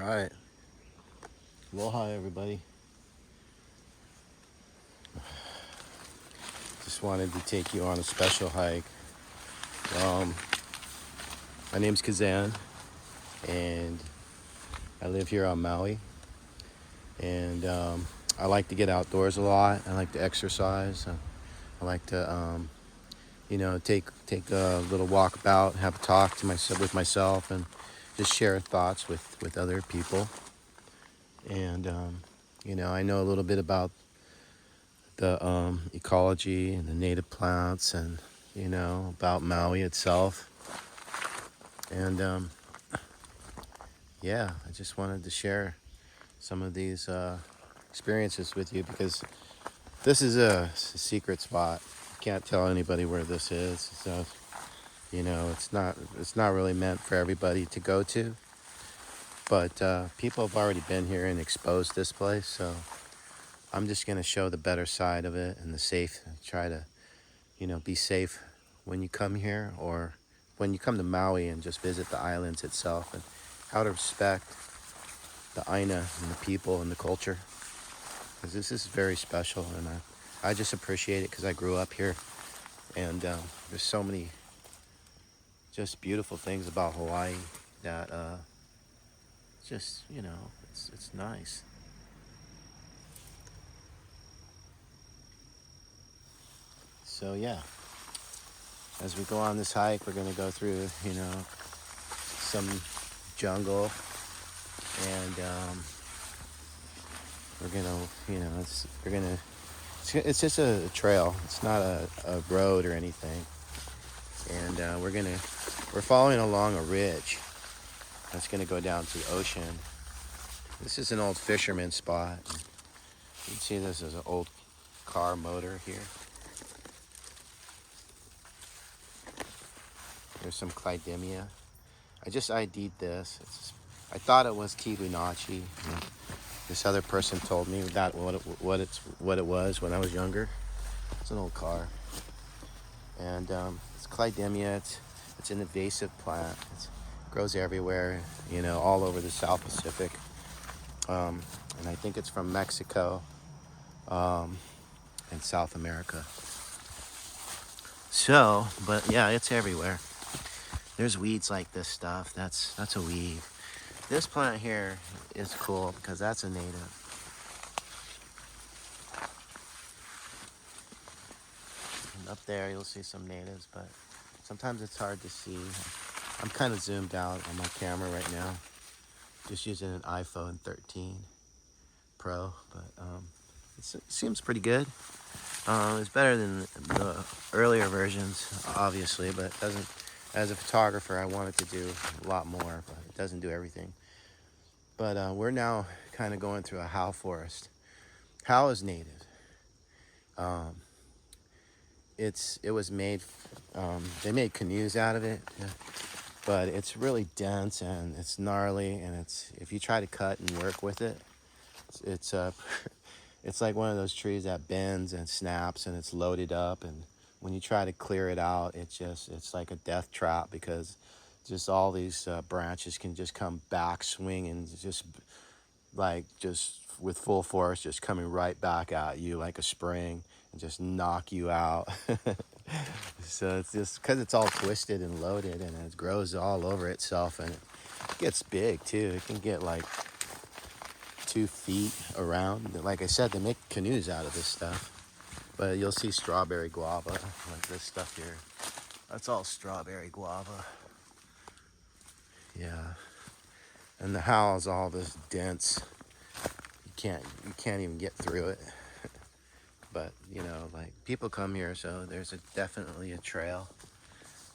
Alright. Aloha, everybody. Just wanted to take you on a special hike. Um, my name's Kazan, and I live here on Maui. And I like to get outdoors a lot. I like to exercise. I like to, take a little walk about, have a talk to myself with myself, and just share thoughts with other people. And I know a little bit about the ecology and the native plants, and about Maui itself. And I just wanted to share some of these experiences with you because this is a secret spot. I can't tell anybody where this is. So it's not really meant for everybody to go to. But people have already been here and exposed this place, so I'm just gonna show the better side of it and the safe. Try to be safe when you come here, or when you come to Maui and just visit the islands itself, and how to respect the Aina and the people and the culture, because this is very special. And I just appreciate it because I grew up here, and there's so many just beautiful things about Hawaii that just it's nice. So yeah, as we go on this hike, we're gonna go through some jungle, and we're gonna it's just a trail. It's not a road or anything. And we're following along a ridge that's gonna go down to the ocean. This is an old fisherman spot. You can see this is an old car motor here. There's some Clydemia. I just ID'd this. I thought it was Fibonacci. This other person told me that what it was when I was younger. It's an old car, and it's Clydemia. It's an invasive plant. It grows everywhere, all over the South Pacific, and I think it's from Mexico and South America. So, but yeah, it's everywhere. There's weeds like this stuff. That's a weed. This plant here is cool because that's a native. And up there you'll see some natives, but sometimes it's hard to see. I'm kind of zoomed out on my camera right now, just using an iPhone 13 Pro, but it seems pretty good. It's better than the earlier versions, obviously, but it doesn't. As a photographer, I wanted to do a lot more, but it doesn't do everything. But we're now kind of going through a how forest. How is native. Um, it was made. They made canoes out of it, but it's really dense and it's gnarly, and if you try to cut and work with it, it's it's like one of those trees that bends and snaps, and it's loaded up, and when you try to clear it out, it's like a death trap, because just all these branches can just come back swinging, just with full force, just coming right back at you like a spring, and just knock you out. So it's just because it's all twisted and loaded, and it grows all over itself, and it gets big too. It can get like 2 feet around. Like I said, they make canoes out of this stuff. But you'll see strawberry guava, like this stuff here. That's all strawberry guava. Yeah. And the howl is all this dense. You can't even get through it. But like, people come here, so there's definitely a trail.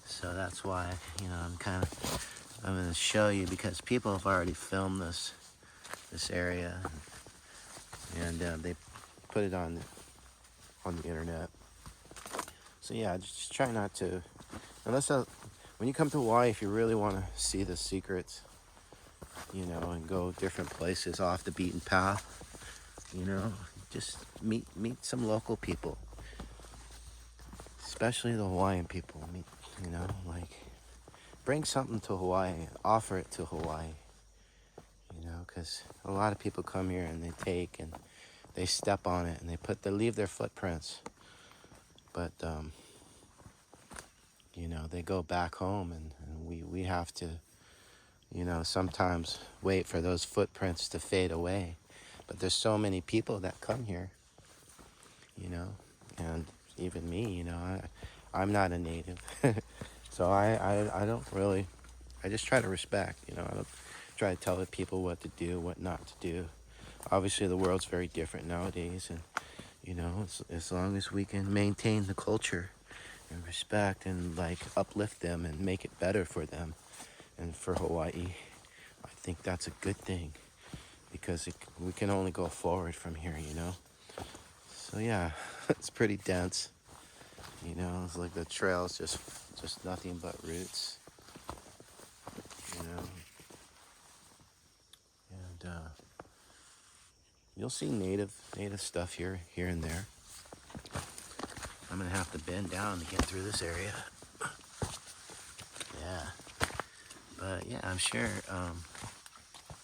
So that's why I'm gonna show you, because people have already filmed this area, and they put it on the internet. So yeah, just try not to, when you come to Hawaii, if you really want to see the secrets, and go different places off the beaten path, just meet some local people, especially the Hawaiian people. Like, bring something to Hawaii, offer it to Hawaii, because a lot of people come here and they take and they step on it and they leave their footprints. But you know, they go back home, and we have to, you know, sometimes wait for those footprints to fade away. But there's so many people that come here, you know, and even me, you know, I'm not a native. So I don't really, I just try to respect, you know, I don't try to tell the people what to do, what not to do. Obviously the world's very different nowadays, and you know, as long as we can maintain the culture and respect and like uplift them and make it better for them and for Hawaii, I think that's a good thing, because we can only go forward from here, you know. So yeah, it's pretty dense, you know. It's like the trail's just nothing but roots, you know. And you'll see native stuff here and there. I'm gonna have to bend down to get through this area. Yeah, but yeah, I'm sure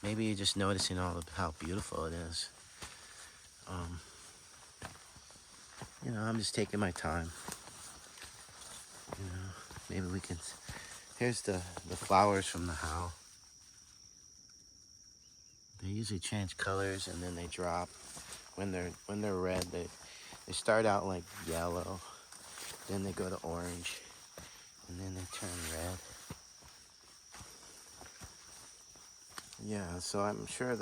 maybe you're just noticing how beautiful it is. You know, I'm just taking my time. You know, maybe we can. Here's the flowers from the how. They usually change colors and then they drop. When they're red, they start out like yellow, then they go to orange, and then they turn red. Yeah, so I'm sure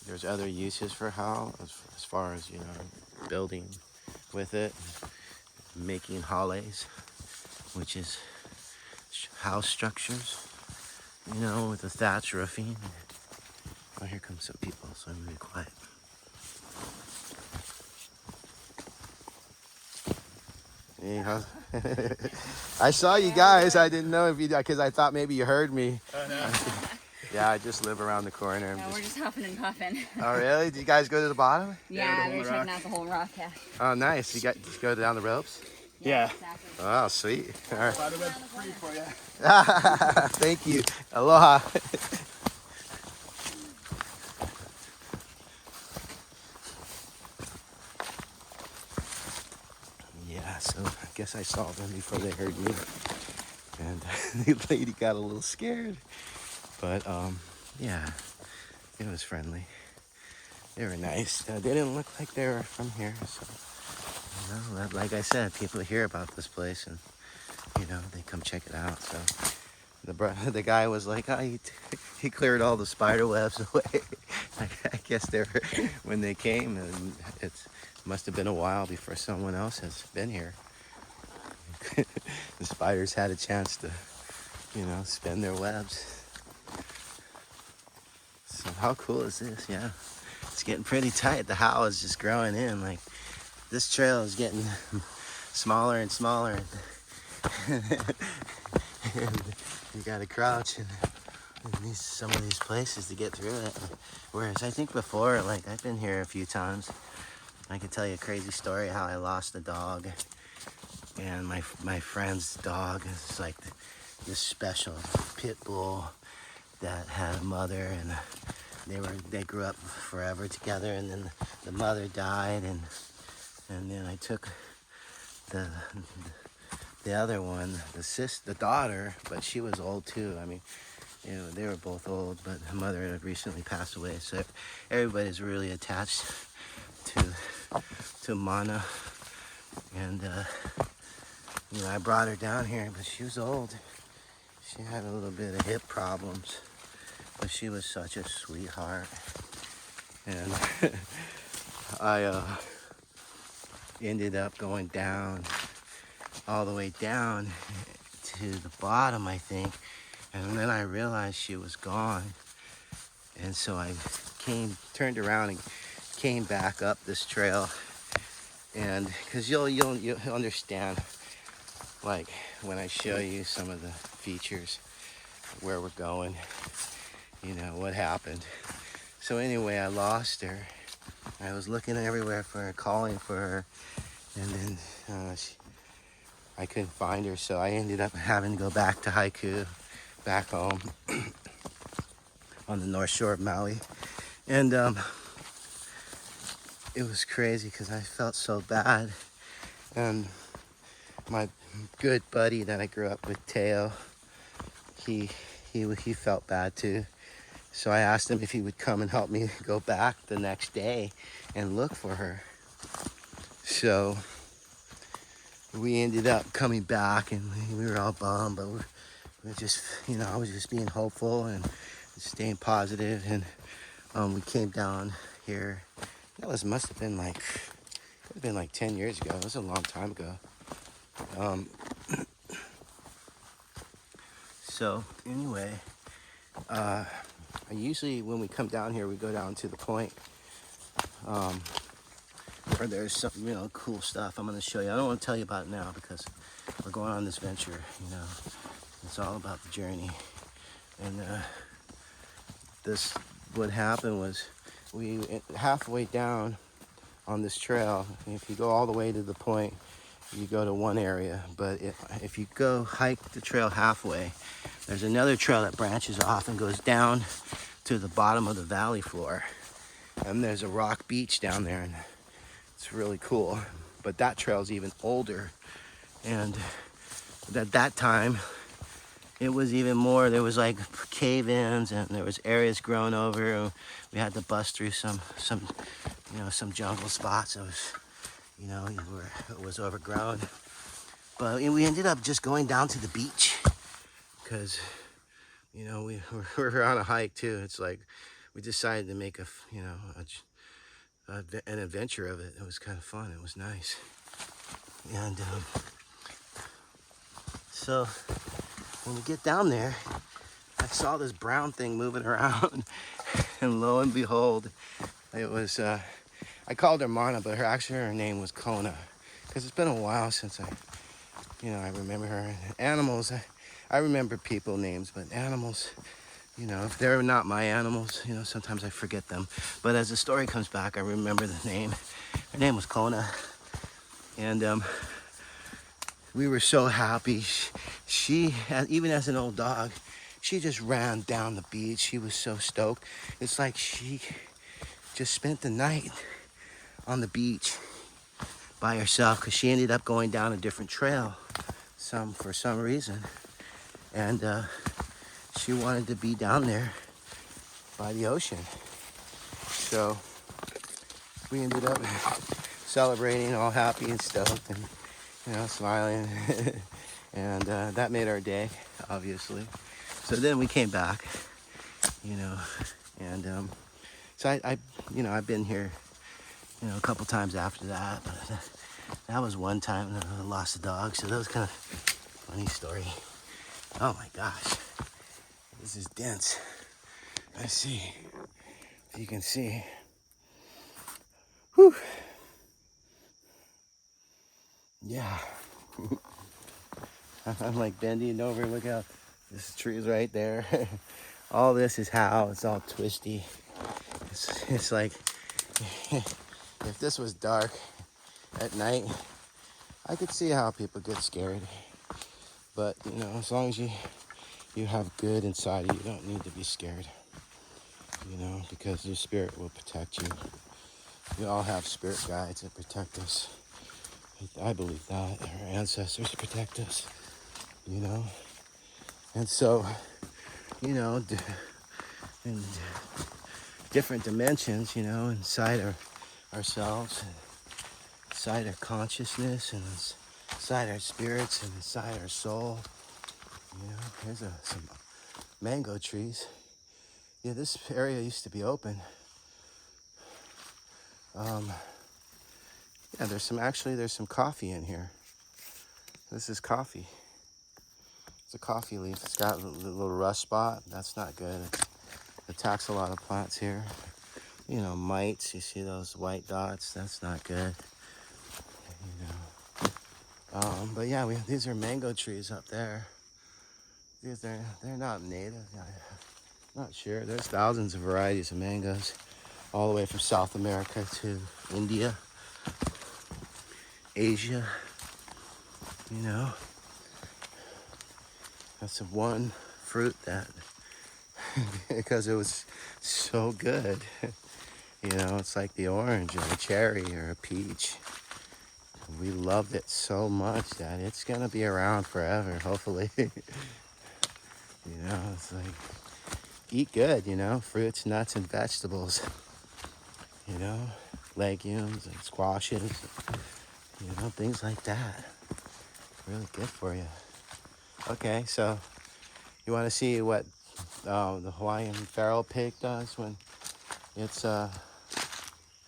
there's other uses for how, as far as, you know, building with it, making hales, which is house structures, you know, with the thatch roofing. Oh, here come some people, so I'm gonna be quiet. Hey, I saw you guys. I didn't know if you, because I thought maybe you heard me. Oh, no. Yeah, I just live around the corner. No, we're just huffing and puffing. Oh, really? Did you guys go to the bottom? Yeah, we're checking out the whole rock, yeah. Oh, nice. You just go down the ropes? Yeah. Exactly. Oh, sweet. All right. Free for you. Thank you. Aloha. Yeah, so I guess I saw them before they heard me. And the lady got a little scared. But, yeah, it was friendly. They were nice. They didn't look like they were from here. So, you know, like I said, people hear about this place and, you know, they come check it out. So the guy was like, oh, he cleared all the spider webs away. I guess when they came, and it must have been a while before someone else has been here. The spiders had a chance to, you know, spin their webs. So how cool is this? Yeah, it's getting pretty tight. The how is just growing in. Like, this trail is getting smaller and smaller. And you gotta crouch in some of these places to get through it. Whereas I think before, like, I've been here a few times. I could tell you a crazy story how I lost a dog. And my friend's dog is like this special pit bull that had a mother, and they grew up forever together, and then the mother died, and then I took the other one, the daughter, but she was old too. I mean, you know, they were both old, but her mother had recently passed away, so everybody's really attached to Mana. And you know, I brought her down here, but she was old. She had a little bit of hip problems, but she was such a sweetheart. And I ended up going down, all the way down to the bottom, I think. And then I realized she was gone. And so I turned around and came back up this trail. And because you'll understand, like, when I show you some of the features, where we're going, you know, what happened. So anyway, I lost her. I was looking everywhere for her, calling for her, and then I couldn't find her, so I ended up having to go back to Haiku, back home. on the north shore of Maui. And it was crazy because I felt so bad. And my good buddy that I grew up with, Teo, he felt bad too. So I asked him if he would come and help me go back the next day and look for her. So we ended up coming back, and we were all bummed, but we were just, I was just being hopeful and staying positive. And we came down here. Must have been like, could have been like 10 years ago. It was a long time ago. So anyway, usually when we come down here, we go down to the point where there's some, cool stuff. I'm going to show you. I don't want to tell you about it now because we're going on this venture. It's all about the journey. And what happened was, we halfway down on this trail. If you go all the way to the point, you go to one area. But if you go hike the trail halfway, there's another trail that branches off and goes down to the bottom of the valley floor. And there's a rock beach down there, and it's really cool. But that trail's even older. And at that time, it was even more. There was like cave-ins, and there was areas grown over. And we had to bust through some jungle spots. It was overgrown. But we ended up just going down to the beach because, we were on a hike too. It's like we decided to make an adventure of it. It was kind of fun. It was nice. And so when we get down there, I saw this brown thing moving around, and lo and behold, it was, I called her Mana, but her name was Kona, because it's been a while since I remember her. Animals, I remember people names, but animals, if they're not my animals, sometimes I forget them. But as the story comes back, I remember the name. Her name was Kona, and we were so happy. She, even as an old dog, she just ran down the beach. She was so stoked. It's like she just spent the night on the beach by herself, because she ended up going down a different trail for some reason. And she wanted to be down there by the ocean. So we ended up celebrating, all happy and stoked, and smiling. And that made our day, obviously. So then we came back, and so I've been here, a couple times after that, but that was one time that I lost a dog. So that was kind of a funny story. Oh my gosh, this is dense. Let's see if you can see. Whew. Yeah. I'm like bending over. Look how this tree is right there. All this is how it's all twisty. It's like if this was dark at night, I could see how people get scared. But as long as you have good inside you, you don't need to be scared. Because your spirit will protect you. We all have spirit guides that protect us. I believe that our ancestors protect us. And so, in different dimensions, inside ourselves, inside our consciousness, and inside our spirits, and inside our soul. Here's some mango trees. Yeah, this area used to be open. Yeah, there's some coffee in here. This is coffee. It's a coffee leaf. It's got a little rust spot. That's not good. It attacks a lot of plants here. Mites. You see those white dots? That's not good. But yeah, these are mango trees up there. They're not native. I'm not sure. There's thousands of varieties of mangoes, all the way from South America to India, Asia. That's one fruit that because it was so good. You know, it's like the orange or a cherry or a peach. We loved it so much that it's gonna be around forever, hopefully. You know, it's like eat good, you know, fruits, nuts, and vegetables. You know, legumes and squashes, you know, things like that. Really good for you. Okay, so you want to see what the Hawaiian feral pig does when it's out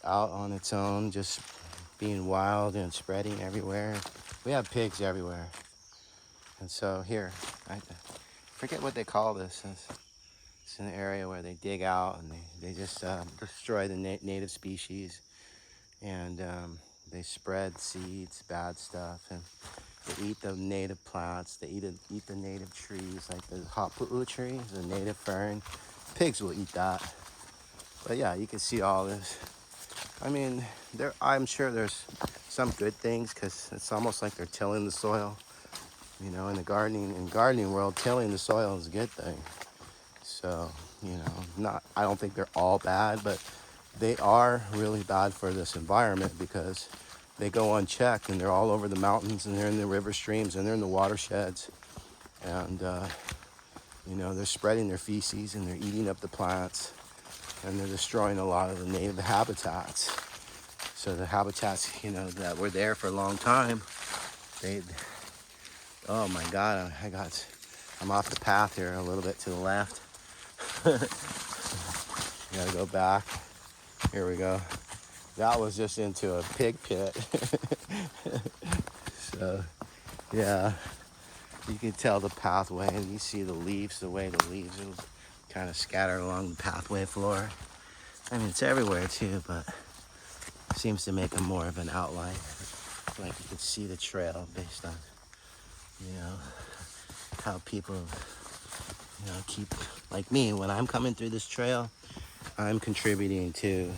on its own, just being wild and spreading everywhere. We have pigs everywhere. And so here, I forget what they call this. It's an area where they dig out and they just destroy the native species. And they spread seeds, bad stuff, and they eat the native plants. They eat the native trees, like the hapu'u tree, the native fern. Pigs will eat that. But yeah, you can see all this. I mean, I'm sure there's some good things because it's almost like they're tilling the soil. You know, in the gardening world, tilling the soil is a good thing. So, you know, I don't think they're all bad, but they are really bad for this environment because they go unchecked and they're all over the mountains and they're in the river streams and they're in the watersheds. And, you know, they're spreading their feces and they're eating up the plants and they're destroying a lot of the native habitats. So the habitats, you know, that were there for a long time, oh my God, I'm off the path here a little bit to the left. Gotta go back. Here we go. That was just into a pig pit. So, yeah, you can tell the pathway and you see the leaves, the way the leaves are kind of scattered along the pathway floor. I mean, it's everywhere too, but it seems to make more of an outline. Like you can see the trail based on, you know, how people, you know, keep, like me, when I'm coming through this trail, I'm contributing to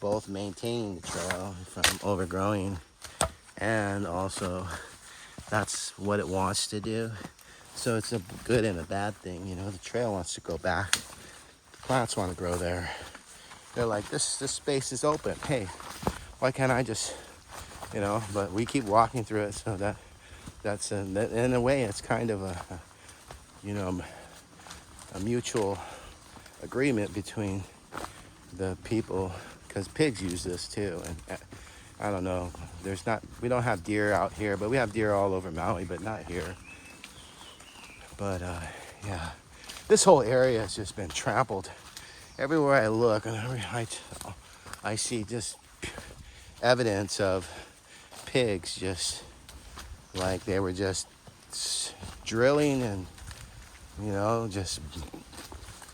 both maintaining the trail from overgrowing, and also that's what it wants to do. So it's a good and a bad thing, you know. The trail wants to go back. The plants want to grow there. They're like, this space is open. Hey, why can't I just, you know? But we keep walking through it, so that's in a way, it's kind of a you know, a mutual agreement between the people, because pigs use this too. And I don't know, we don't have deer out here, but we have deer all over Maui, but not here. But yeah, this whole area has just been trampled. Everywhere I look, and I see just evidence of pigs, just like they were just drilling and, you know, just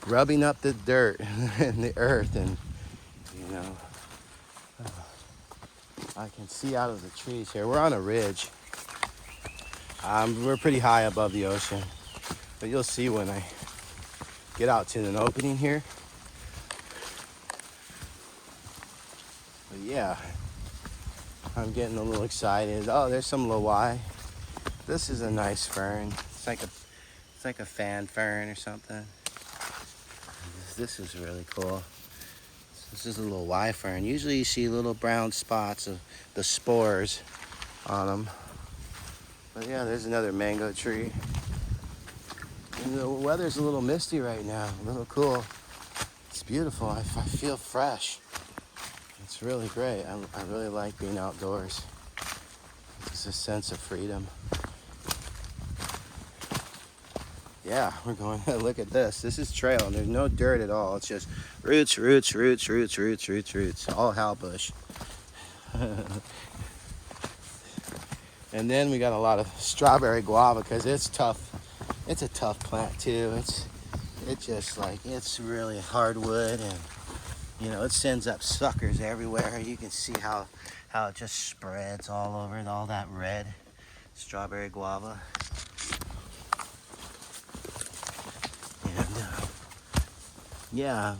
rubbing up the dirt and the earth. And, you know, I can see out of the trees here. We're on a ridge. We're pretty high above the ocean, but you'll see when I get out to an opening here. But yeah, I'm getting a little excited. Oh, there's some lowai. This is a nice fern. It's like a fan fern or something. This is really cool. This is a little Y fern. Usually you see little brown spots of the spores on them. But yeah, there's another mango tree. And the weather's a little misty right now, a little cool. It's beautiful. I feel fresh. It's really great. I really like being outdoors. It's a sense of freedom. Yeah, we're going, look at this. This is trail, and there's no dirt at all. It's just roots, roots, roots, roots, roots, roots, roots. All hell bush. And then we got a lot of strawberry guava because it's tough. It's a tough plant too. It's really hardwood, and you know, it sends up suckers everywhere. You can see how it just spreads all over it, all that red strawberry guava. And yeah,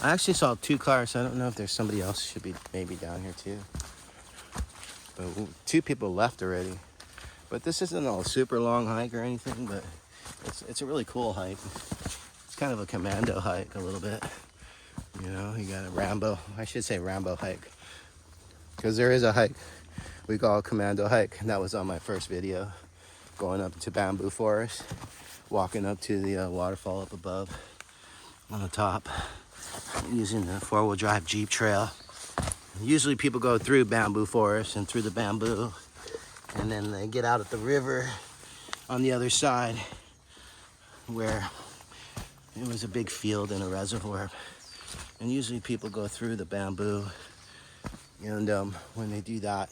I actually saw 2 cars. So I don't know if there's somebody else should be maybe down here too. But 2 people left already. But this isn't a super long hike or anything, but it's a really cool hike. kind of a commando hike a little bit. You know, you got a Rambo, I should say Rambo hike. Because there is a hike we call a commando hike, and that was on my first video. Going up to bamboo forest, walking up to the waterfall up above on the top, using the four-wheel drive Jeep trail. Usually people go through bamboo forest and through the bamboo, and then they get out at the river on the other side where it was a big field and a reservoir. And usually people go through the bamboo, and when they do that,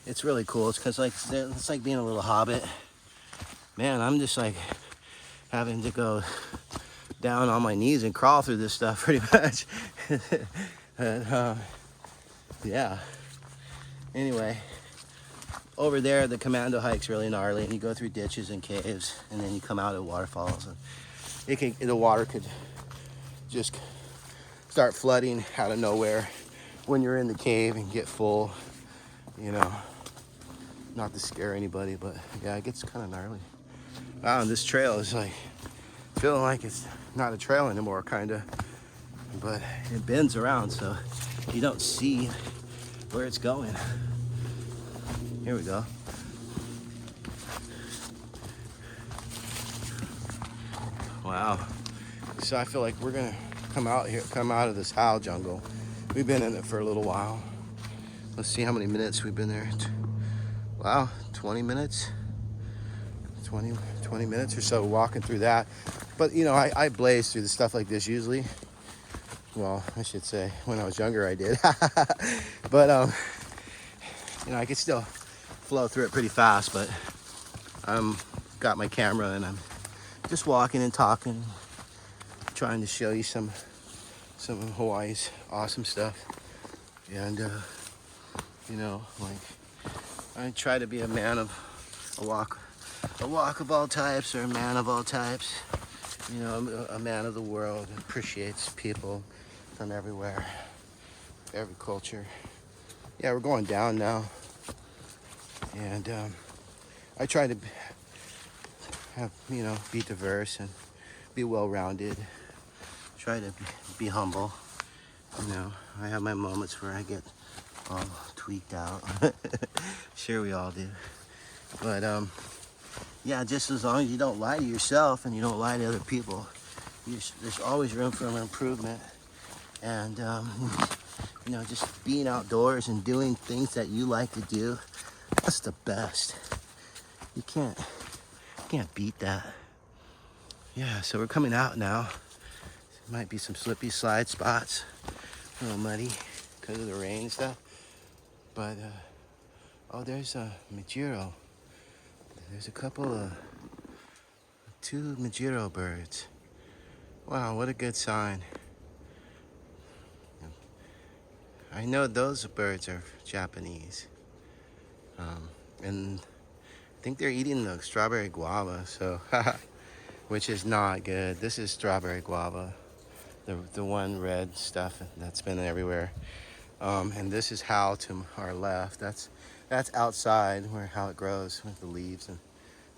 it's really cool. It's because it's like being a little hobbit. Man, I'm just like having to go down on my knees and crawl through this stuff pretty much. And, yeah. Anyway, over there the commando hike's really gnarly, and you go through ditches and caves, and then you come out at waterfalls. And the water could just start flooding out of nowhere when you're in the cave and get full, you know. Not to scare anybody, but yeah, it gets kind of gnarly. Wow, and this trail is like feeling like it's not a trail anymore, kind of, but it bends around, so you don't see where it's going. Here we go. Wow. So I feel like we're gonna come out of this howl jungle. We've been in it for a little while. Let's see how many minutes we've been there. Wow, 20 minutes. 20 minutes or so walking through that. But you know, I blaze through the stuff like this usually. Well, I should say when I was younger I did. But you know, I could still flow through it pretty fast, but I'm got my camera and I'm just walking and talking, trying to show you some of Hawaii's awesome stuff. And you know, like I try to be a man of a walk of all types, or a man of all types. You know, a man of the world, appreciates people from everywhere, every culture. Yeah, we're going down now, and I try to have, you know, be diverse and be well-rounded. Try to be humble. You know, I have my moments where I get all tweaked out. Sure, we all do. But yeah, just as long as you don't lie to yourself and you don't lie to other people, there's always room for improvement. And you know, just being outdoors and doing things that you like to do, that's the best. You can't beat that. Yeah, so we're coming out now. Might be some slippy slide spots, a little muddy because of the rain and stuff. But oh, there's a Majiro. There's a couple of 2 Majiro birds. Wow, what a good sign. I know those birds are Japanese. And I think they're eating the strawberry guava, so which is not good. This is strawberry guava, the one red stuff that's been everywhere. And this is how to our left. That's outside where how it grows with the leaves, and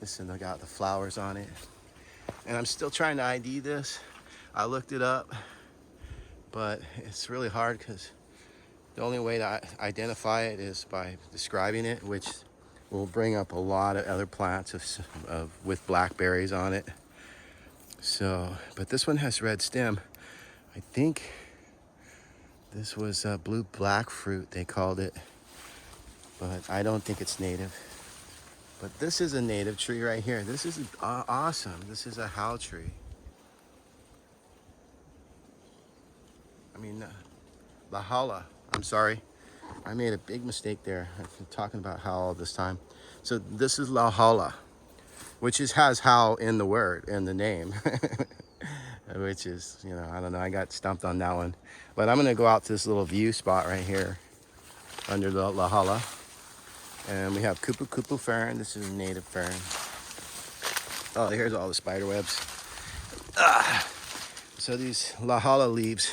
this one got the flowers on it. And I'm still trying to ID this. I looked it up, but it's really hard because the only way to identify it is by describing it, which will bring up a lot of other plants with blackberries on it. So, but this one has red stem. I think this was blue black fruit, they called it, but I don't think it's native. But this is a native tree right here. This is awesome. This is a howl tree. I mean, Lahala. I'm sorry. I made a big mistake there. I've been talking about howl this time. So this is Lahala, which has howl in the word, in the name. Which is, you know, I don't know. I got stumped on that one. But I'm going to go out to this little view spot right here under the Lahala. And we have kupu kupu fern. This is a native fern. Oh, here's all the spider webs. So these Lahala leaves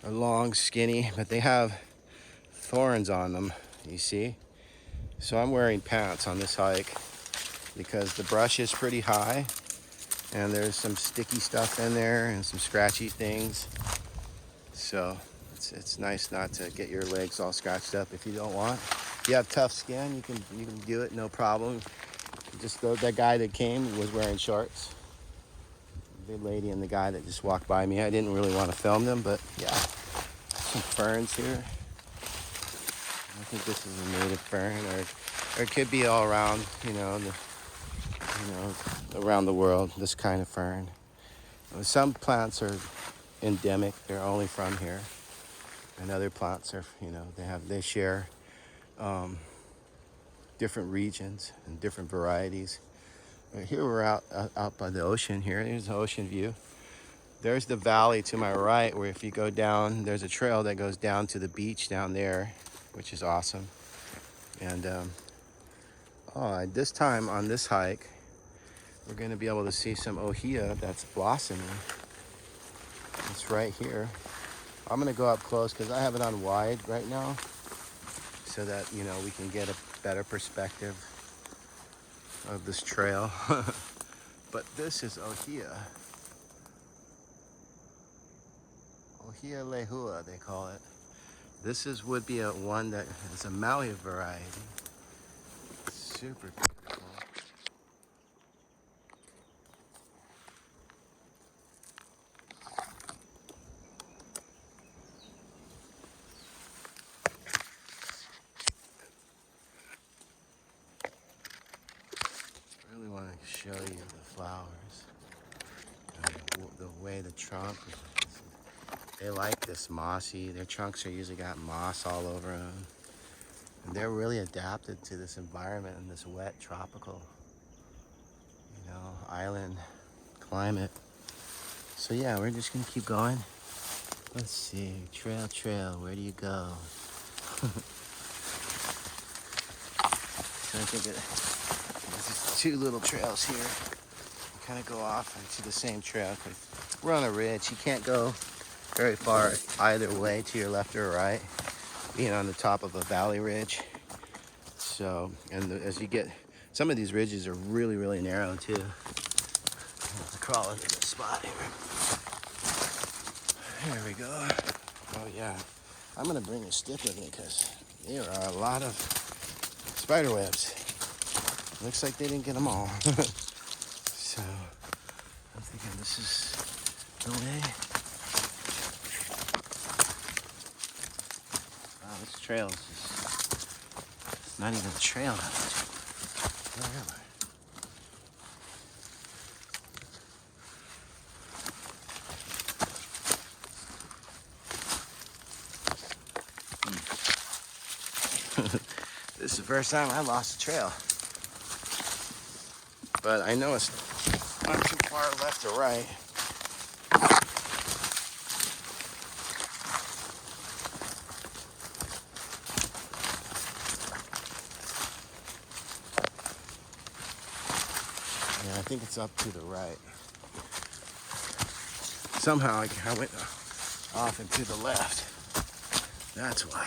are long, skinny, but they have thorns on them, you see? So I'm wearing pants on this hike because the brush is pretty high and there's some sticky stuff in there and some scratchy things. So it's nice not to get your legs all scratched up if you don't want. If you have tough skin, you can do it, no problem. Just that guy that came was wearing shorts. The lady and the guy that just walked by me. I didn't really want to film them, but yeah, some ferns here. I think this is a native fern, or it could be all around, around the world. This kind of fern. Some plants are endemic; they're only from here, and other plants are, they share different regions and different varieties. Here we're out by the ocean. Here's the ocean view. There's the valley to my right, where if you go down, there's a trail that goes down to the beach down there, which is awesome. And this time on this hike, we're going to be able to see some ohia that's blossoming. It's right here. I'm going to go up close because I have it on wide right now, so that we can get a better perspective of this trail. But this is ohia. Ohia lehua, they call it. This would be one that is a Maui variety. Super beautiful. I really want to show you the flowers. The way the trunk, they like this mossy. Their trunks are usually got moss all over them. And they're really adapted to this environment and this wet tropical, island climate. So yeah, we're just gonna keep going. Let's see, trail, where do you go? So I think there's two little trails here. Kind of go off into the same trail because we're on a ridge. You can't go very far either way, to your left or right, being on the top of a valley ridge. So, as you get, some of these ridges are really, really narrow too. Let's crawl into this spot here. There we go. Oh yeah, I'm gonna bring a stick with me because there are a lot of spider webs. Looks like they didn't get them all. So I'm thinking this is the way. Wow, this trail is it's not even a trail. Where am I? This is the first time I lost a trail. But I know it's not too far left or right. Yeah, I think it's up to the right. Somehow I went off and to the left. That's why.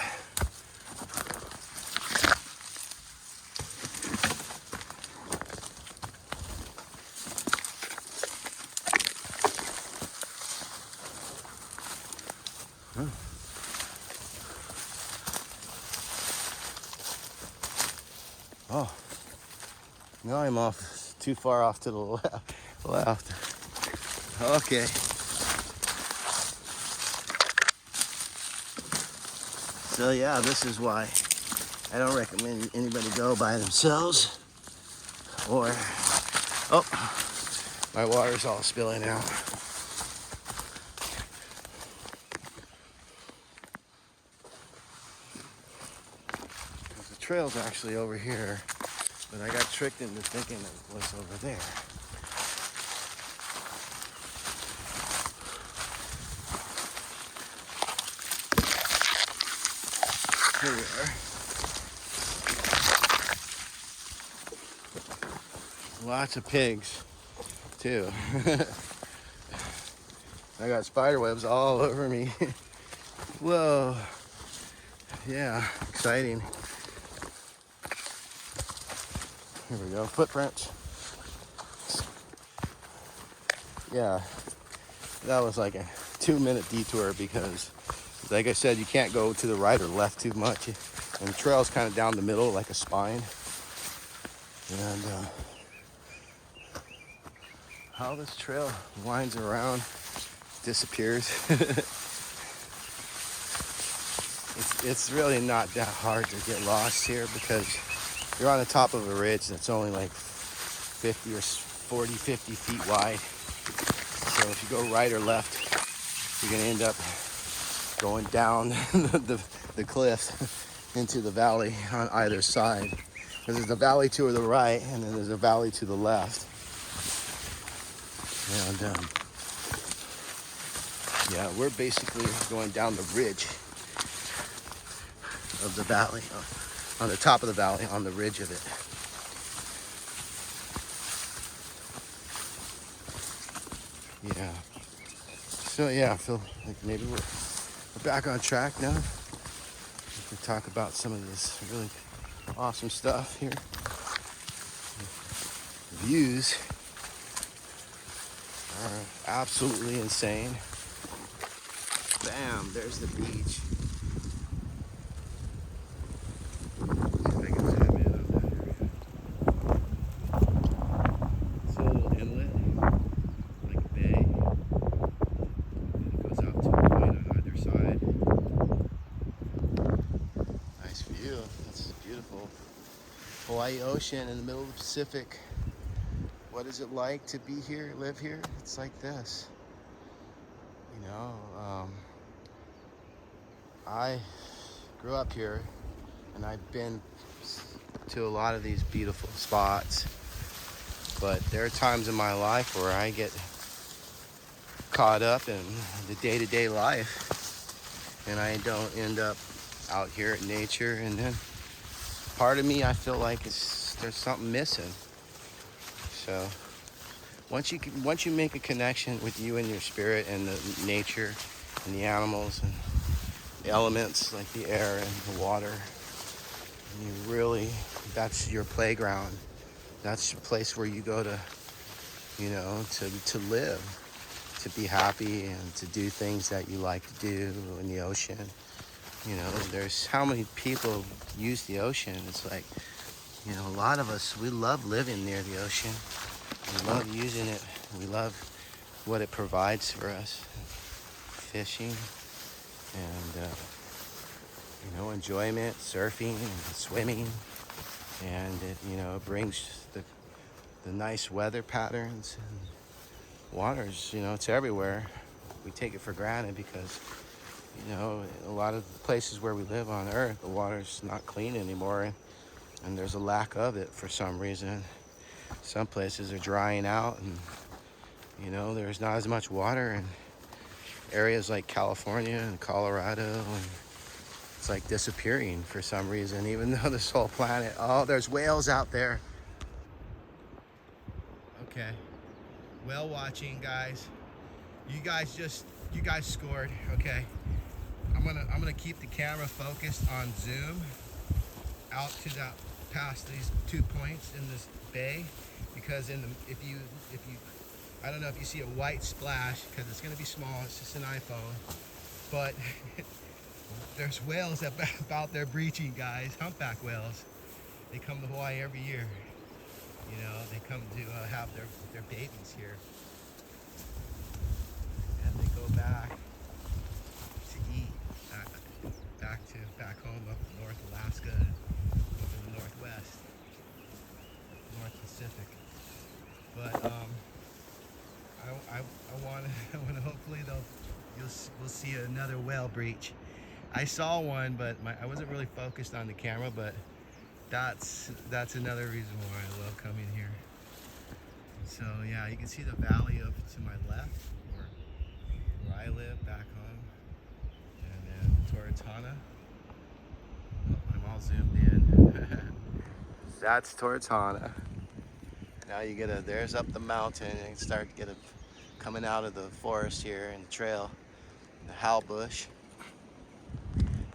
Oh, now I'm off too far off to the left. Okay. So yeah, this is why I don't recommend anybody go by themselves. Or, oh, my water's all spilling out. The trail's actually over here, but I got tricked into thinking it was over there. Here we are. Lots of pigs, too. I got spider webs all over me. Whoa. Yeah, exciting. Here we go, footprints. yeah, that was like a 2-minute detour because, like I said, you can't go to the right or left too much. And the trail's kind of down the middle like a spine. And how this trail winds around, disappears. It's really not that hard to get lost here because you're on the top of a ridge that's only like 50 or 40, 50 feet wide. So if you go right or left, you're gonna end up going down the cliff into the valley on either side. There's a valley to the right and then there's a valley to the left. And yeah, we're basically going down the ridge of the valley, on the top of the valley, on the ridge of it. Yeah. So yeah, I feel like maybe we're back on track now. We can talk about some of this really awesome stuff here. Views are absolutely insane. Bam, there's the beach. See if I can zoom in on that area. It's a little inlet, like a bay, and it goes out to a point on either side. Nice view. That's beautiful. Hawaii Ocean in the middle of the Pacific. What is it like to be here, live here? It's like this. You know, I grew up here and I've been to a lot of these beautiful spots, but there are times in my life where I get caught up in the day-to-day life and I don't end up out here at nature, and then part of me, I feel like there's something missing. So once you make a connection with you and your spirit and the nature and the animals and the elements like the air and the water, and you really, that's your playground. That's the place where you go to, you know, to live, to be happy and to do things that you like to do in the ocean. You know, there's how many people use the ocean. It's like, you know, a lot of us, we love living near the ocean. We love using it. We love what it provides for us. Fishing and, you know, enjoyment, surfing and swimming. And it, you know, brings the nice weather patterns. And water's, you know, it's everywhere. We take it for granted because, you know, a lot of the places where we live on Earth, the water's not clean anymore. And there's a lack of it for some reason. Some places are drying out and, you know, there's not as much water in areas like California and Colorado, and it's like disappearing for some reason, even though this whole planet, oh, there's whales out there. Okay, whale watching, guys. You guys scored. Okay, I'm gonna keep the camera focused on zoom out to that, past these 2 points in this bay, because if you I don't know if you see a white splash, because it's going to be small, it's just an iPhone, but there's whales about there breaching, guys, humpback whales. They come to Hawaii every year. You know, they come to have their babies here. And they go back to eat, back home up in North Alaska, up in the Northwest, North Pacific. But I want to hopefully we'll see another whale breach. I saw one, but I wasn't really focused on the camera, but that's another reason why I love coming here. So yeah, you can see the valley up to my left, where I live back home, and then towards Hana. Oh, I'm all zoomed in. That's towards Hana. Now you there's up the mountain, and you start to coming out of the forest here and the trail, the hal bush.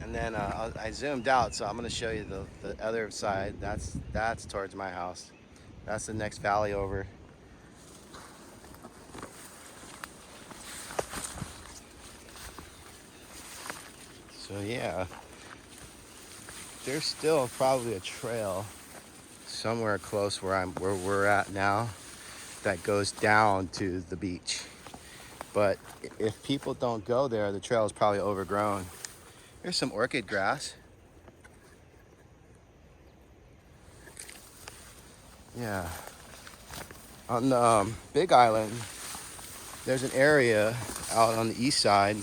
And then I zoomed out, so I'm going to show you the other side. That's towards my house. That's the next valley over. So yeah, there's still probably a trail somewhere close where we're at now that goes down to the beach. But if people don't go there, the trail is probably overgrown. Here's some orchid grass. Yeah. On the Big Island, there's an area out on the east side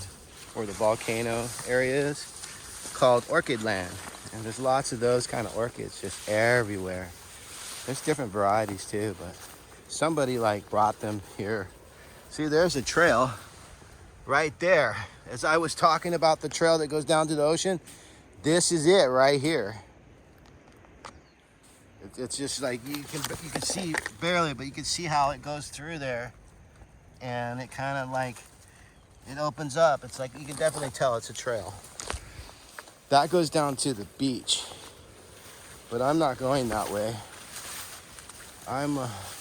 where the volcano area is called Orchid Land. And there's lots of those kind of orchids just everywhere. There's different varieties too, but somebody like brought them here. See, there's a trail right there. As I was talking about the trail that goes down to the ocean, this is it right here. It's just like you can see barely, but you can see how it goes through there, and it kind of like it opens up. It's like you can definitely tell it's a trail. That goes down to the beach, but I'm not going that way. I'm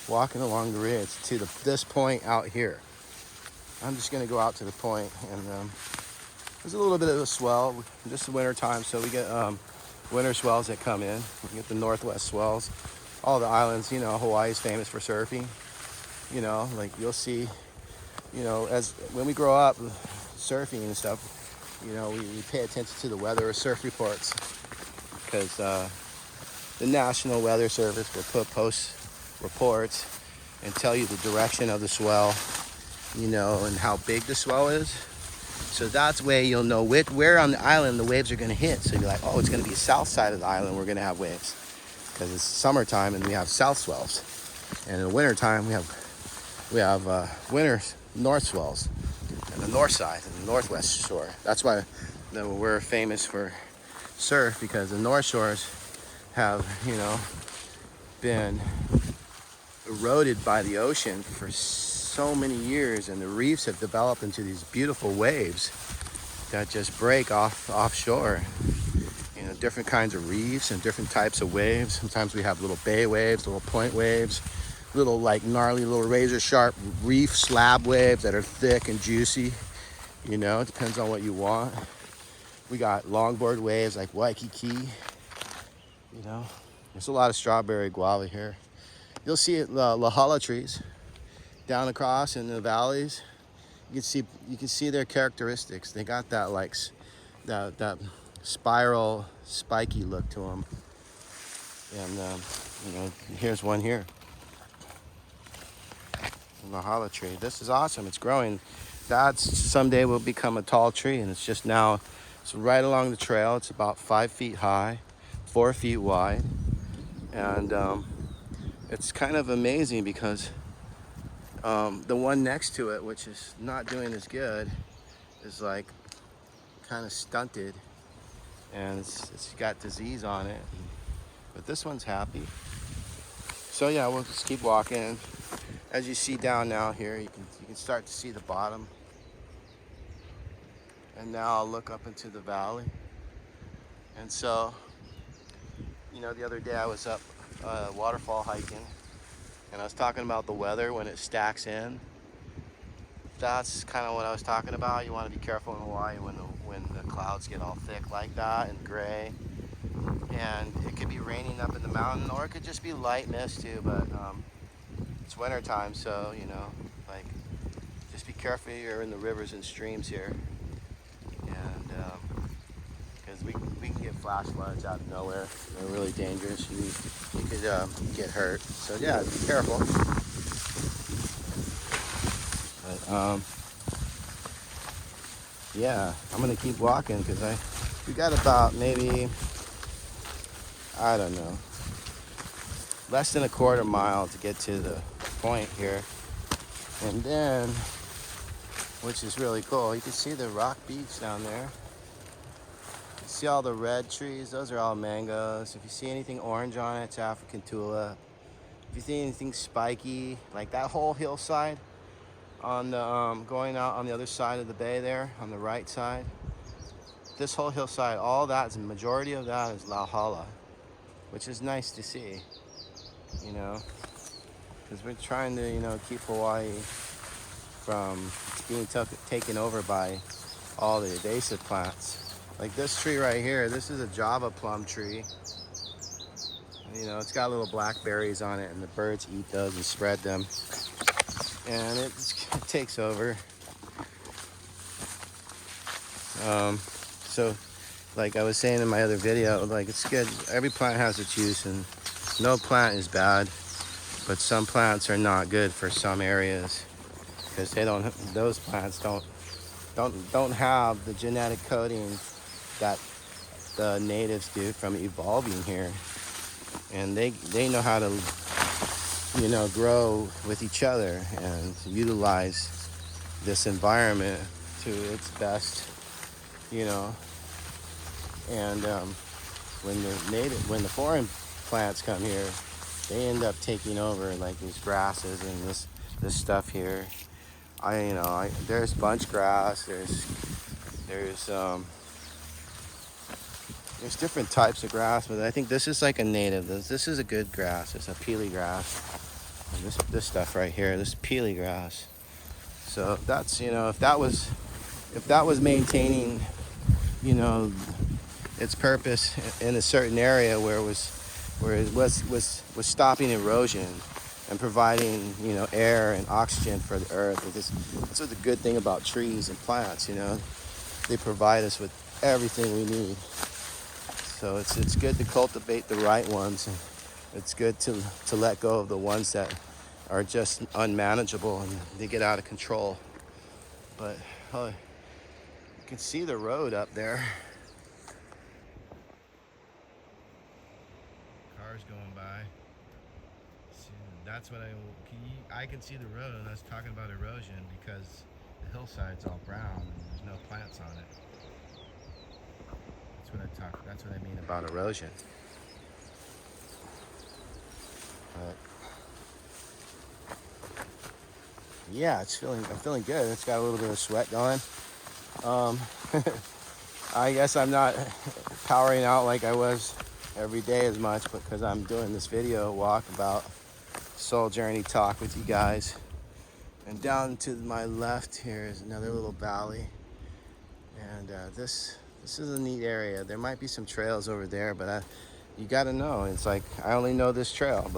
walking along the ridge to this point out here. I'm just gonna go out to the point, and there's a little bit of a swell. This is winter time, so we get winter swells that come in. We get the northwest swells. All the islands, you know, Hawaii is famous for surfing. You know, like you'll see, you know, as when we grow up surfing and stuff, you know, we pay attention to the weather or surf reports, because the National Weather Service will post reports and tell you the direction of the swell, you know, and how big the swell is. So that's where you'll know where on the island the waves are going to hit. So you're like, oh, it's going to be the south side of the island we're going to have waves, because it's summertime and we have south swells, and in the wintertime we have winter north swells and the north side and the northwest shore. That's why we're famous for surf, because the north shores have, you know, been eroded by the ocean for so many years, and the reefs have developed into these beautiful waves that just break offshore. You know, different kinds of reefs and different types of waves. Sometimes we have little bay waves, little point waves, little like gnarly little razor sharp reef slab waves that are thick and juicy. You know, it depends on what you want. We got longboard waves like Waikiki. You know, there's a lot of strawberry guava here. You'll see it, La Hala trees down across in the valleys. You can see their characteristics. They got that like that spiral, spiky look to them. And you know, here's one here, La Hala tree. This is awesome. It's growing. That someday will become a tall tree, and it's just now. It's right along the trail. It's about 5 feet high, 4 feet wide, and it's kind of amazing because the one next to it, which is not doing as good, is like kind of stunted, and it's got disease on it. But this one's happy. So yeah, we'll just keep walking. As you see down now here, you can start to see the bottom. And now I'll look up into the valley. And so, you know, the other day I was up waterfall hiking, and I was talking about the weather when it stacks in. That's kind of what I was talking about. You want to be careful in Hawaii when the clouds get all thick like that and gray. And it could be raining up in the mountain, or it could just be light mist too, but it's winter time, so, you know, like, just be careful you're in the rivers and streams here. And because we can get flash floods out of nowhere. They're really dangerous. You could get hurt. So yeah, be careful. But yeah, I'm gonna keep walking because we got about maybe, I don't know, less than a quarter mile to get to the point here. And then, which is really cool, you can see the rock beach down there. You see all the red trees, those are all mangoes. If you see anything orange on it, it's African tulip. If you see anything spiky, like that whole hillside on the going out on the other side of the bay there, on the right side, this whole hillside, all that, the majority of that is La Hala, which is nice to see, you know, because we're trying to, you know, keep Hawaii from being taken over by all the invasive plants. Like this tree right here, this is a Java plum tree. You know, it's got little blackberries on it, and the birds eat those and spread them. And it takes over. So, like I was saying in my other video, like it's good. Every plant has its use, and no plant is bad. But some plants are not good for some areas because they don't. Those plants don't have the genetic coding that the natives do from evolving here, and they know how to, you know, grow with each other and utilize this environment to its best, you know. And when the foreign plants come here, they end up taking over, like these grasses and this stuff here. There's bunch grass. There's different types of grass, but I think this is like a native. This is a good grass. It's a peely grass. And this stuff right here, this peely grass. So that's, you know, if that was maintaining, you know, its purpose in a certain area where it was stopping erosion and providing, you know, air and oxygen for the earth. Because that's what the good thing about trees and plants, you know, they provide us with everything we need. So it's good to cultivate the right ones, and it's good to let go of the ones that are just unmanageable and they get out of control. But oh, you can see the road up there. Cars going by. See, that's what I can see the road, and I was talking about erosion because the hillside's all brown and there's no plants on it. That's what I mean about erosion. But yeah, I'm feeling good. It's got a little bit of sweat going. I guess I'm not powering out like I was every day as much, because I'm doing this video walk about soul journey talk with you guys. And down to my left here is another little valley, and this is a neat area. There might be some trails over there, but you got to know. It's like I only know this trail,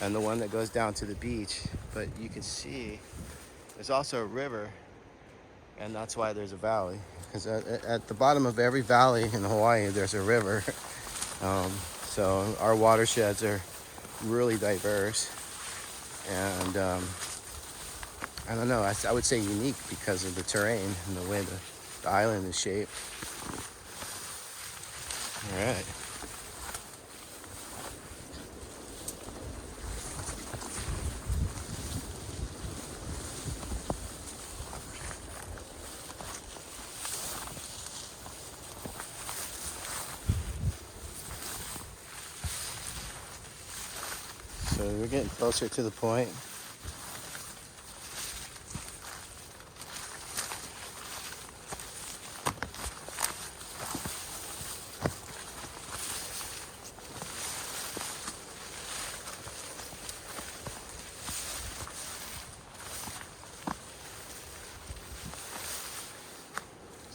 and the one that goes down to the beach. But you can see there's also a river, and that's why there's a valley. Because at the bottom of every valley in Hawaii, there's a river. So our watersheds are really diverse, and I don't know. I would say unique because of the terrain and the way the island is shaped. All right. So we're getting closer to the point.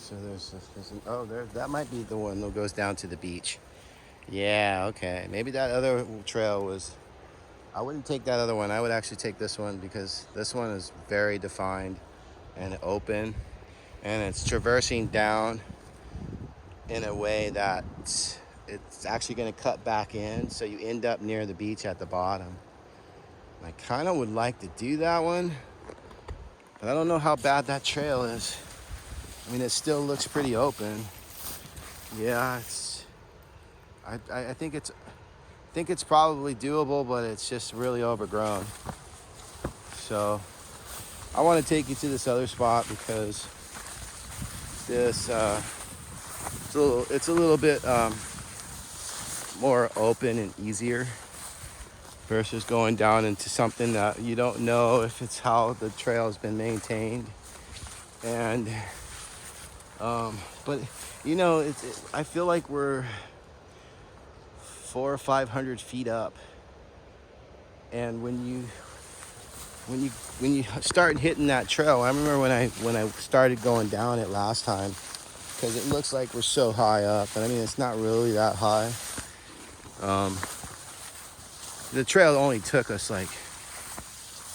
So that might be the one that goes down to the beach. Yeah, okay. Maybe that other trail was, I wouldn't take that other one. I would actually take this one because this one is very defined and open, and it's traversing down in a way that it's actually going to cut back in, so you end up near the beach at the bottom. I kind of would like to do that one, but I don't know how bad that trail is. I mean, it still looks pretty open. Yeah, I think it's probably doable, but it's just really overgrown. So I want to take you to this other spot because this it's a little bit more open and easier versus going down into something that you don't know if it's how the trail has been maintained. And but you know, I feel like we're 400 or 500 feet up, and when you start hitting that trail, I remember when I started going down it last time, because it looks like we're so high up, but I mean it's not really that high. The trail only took us like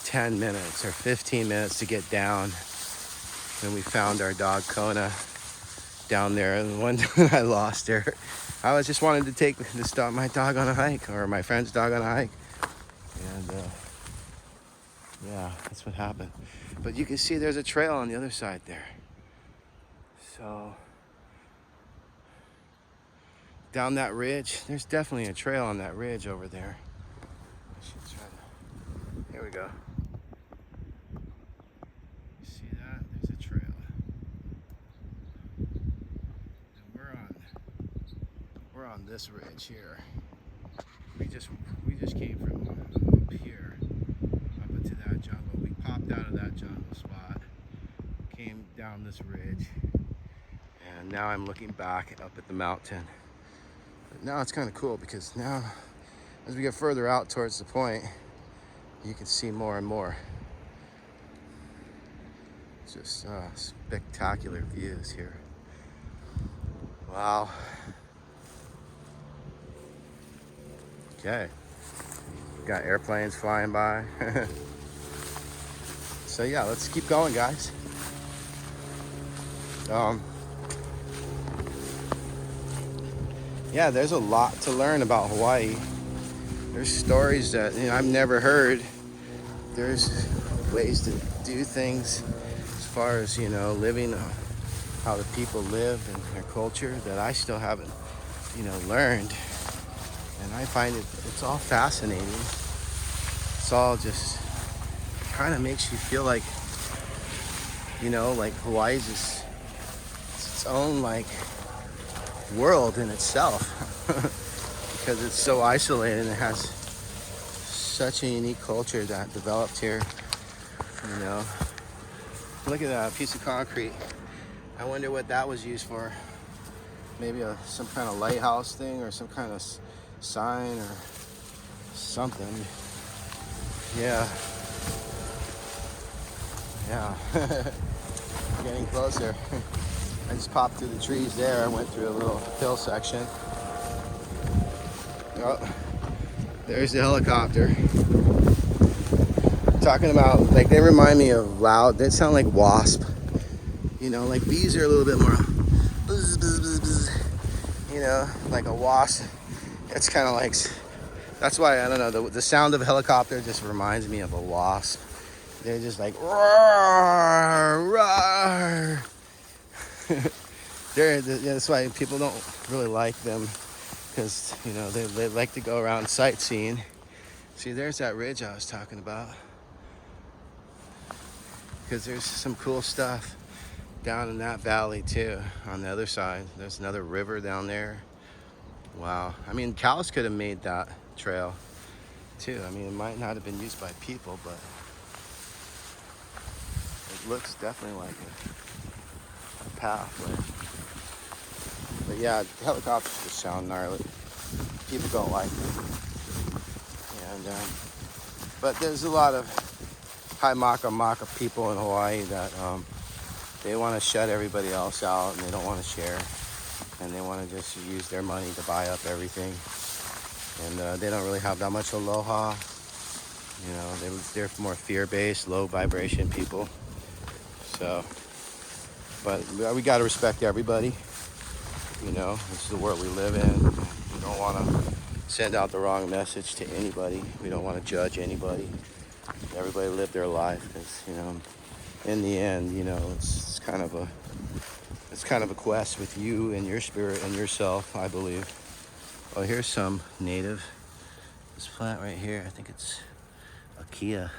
10 minutes or 15 minutes to get down, and we found our dog Kona down there. And one time I lost her, I was just wanted to start my dog on a hike, or my friend's dog on a hike, and yeah, that's what happened. But you can see there's a trail on the other side there. So down that ridge, there's definitely a trail on that ridge over there. I should try to. Here we go. You see that? There's a trail. And we're on this ridge here. We just came from up here, up into that jungle. We popped out of that jungle spot, came down this ridge, and now I'm looking back up at the mountain. But now it's kind of cool because now, as we get further out towards the point, you can see more and more. Just spectacular views here. Wow. Okay. We got airplanes flying by. So yeah, let's keep going, guys. Yeah, there's a lot to learn about Hawaii. There's stories that I've never heard. There's ways to do things as far as living, how the people live and their culture that I still haven't learned. And I find it's all fascinating. It's all just kind of makes you feel like like Hawaii's just its own like world in itself. Because it's so isolated and it has such a unique culture that developed here. Look at that piece of concrete. I wonder what that was used for. Maybe some kind of lighthouse thing or some kind of sign or something. Yeah. Getting closer. I just popped through the trees there. I went through a little hill section. Oh, there's the helicopter. Talking about, like, they remind me of loud. They sound like wasp. Like bees are a little bit more buzz, buzz, buzz, buzz. Like a wasp. It's kind of like, that's why, I don't know, the sound of a helicopter just reminds me of a wasp. They're just like, roar, roar. That's why people don't really like them, because they like to go around sightseeing. See, there's that ridge I was talking about, because there's some cool stuff down in that valley too. On the other side, there's another river down there. Wow. I mean, cows could have made that trail too. I mean, it might not have been used by people, but it looks definitely like a pathway. But yeah, helicopters just sound gnarly. People don't like them. And but there's a lot of high maka people in Hawaii that they want to shut everybody else out, and they don't want to share, and they want to just use their money to buy up everything. And they don't really have that much aloha. They're more fear-based, low vibration people. So, but we got to respect everybody. This is the world we live in. We don't want to send out the wrong message to anybody. We don't want to judge anybody. Everybody live their life, because in the end, it's kind of a quest with you and your spirit and yourself, I believe. Oh, here's some native. This plant right here, I think it's a Kia.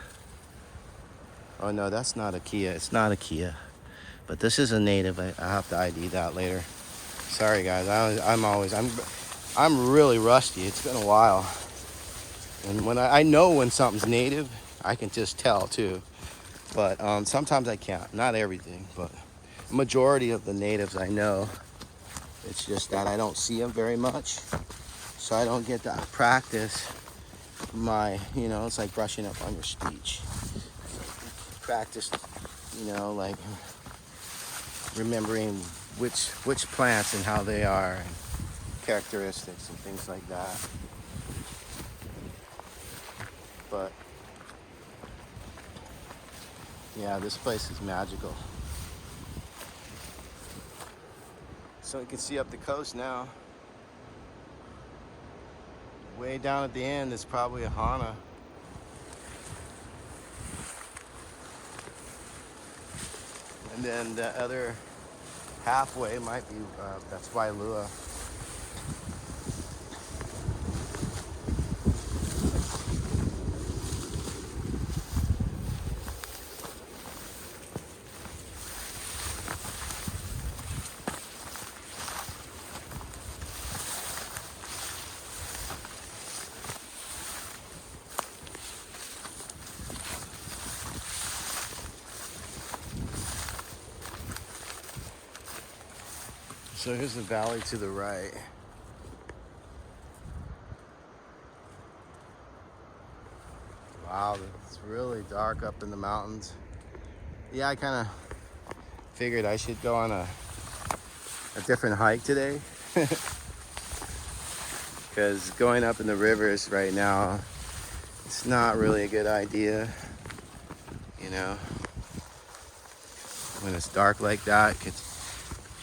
Oh no, that's not a Kia. It's not a Kia. But this is a native. I have to ID that later. Sorry guys, I'm really rusty. It's been a while. And when I know when something's native, I can just tell too. But sometimes I can't. Not everything, but the majority of the natives I know. It's just that I don't see them very much. So I don't get to practice my, it's like brushing up on your speech. Practice, like remembering which plants and how they are, and characteristics and things like that. But yeah, this place is magical. So you can see up the coast now. Way down at the end is probably a Hana. And then the other halfway might be, that's Wailua. So here's the valley to the right. Wow, it's really dark up in the mountains. Yeah, I kind of figured I should go on a different hike today. Because going up in the rivers right now, it's not really a good idea. You know, when it's dark like that, it gets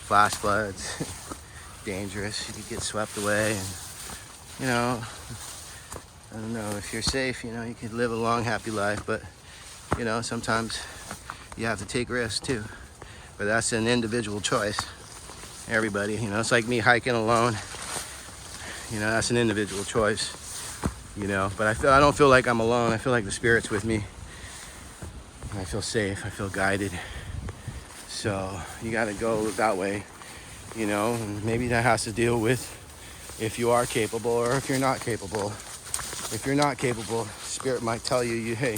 flash floods, dangerous. You could get swept away, and you know, I don't know, if you're safe, you know, you could live a long, happy life, but you know, sometimes you have to take risks too. But that's an individual choice. Everybody, you know, it's like me hiking alone. You know, that's an individual choice. You know, but I don't feel like I'm alone. I feel like the Spirit's with me. I feel safe. I feel guided. So you got to go that way. You know, and maybe that has to deal with if you are capable or if you're not capable. If you're not capable, Spirit might tell you, hey,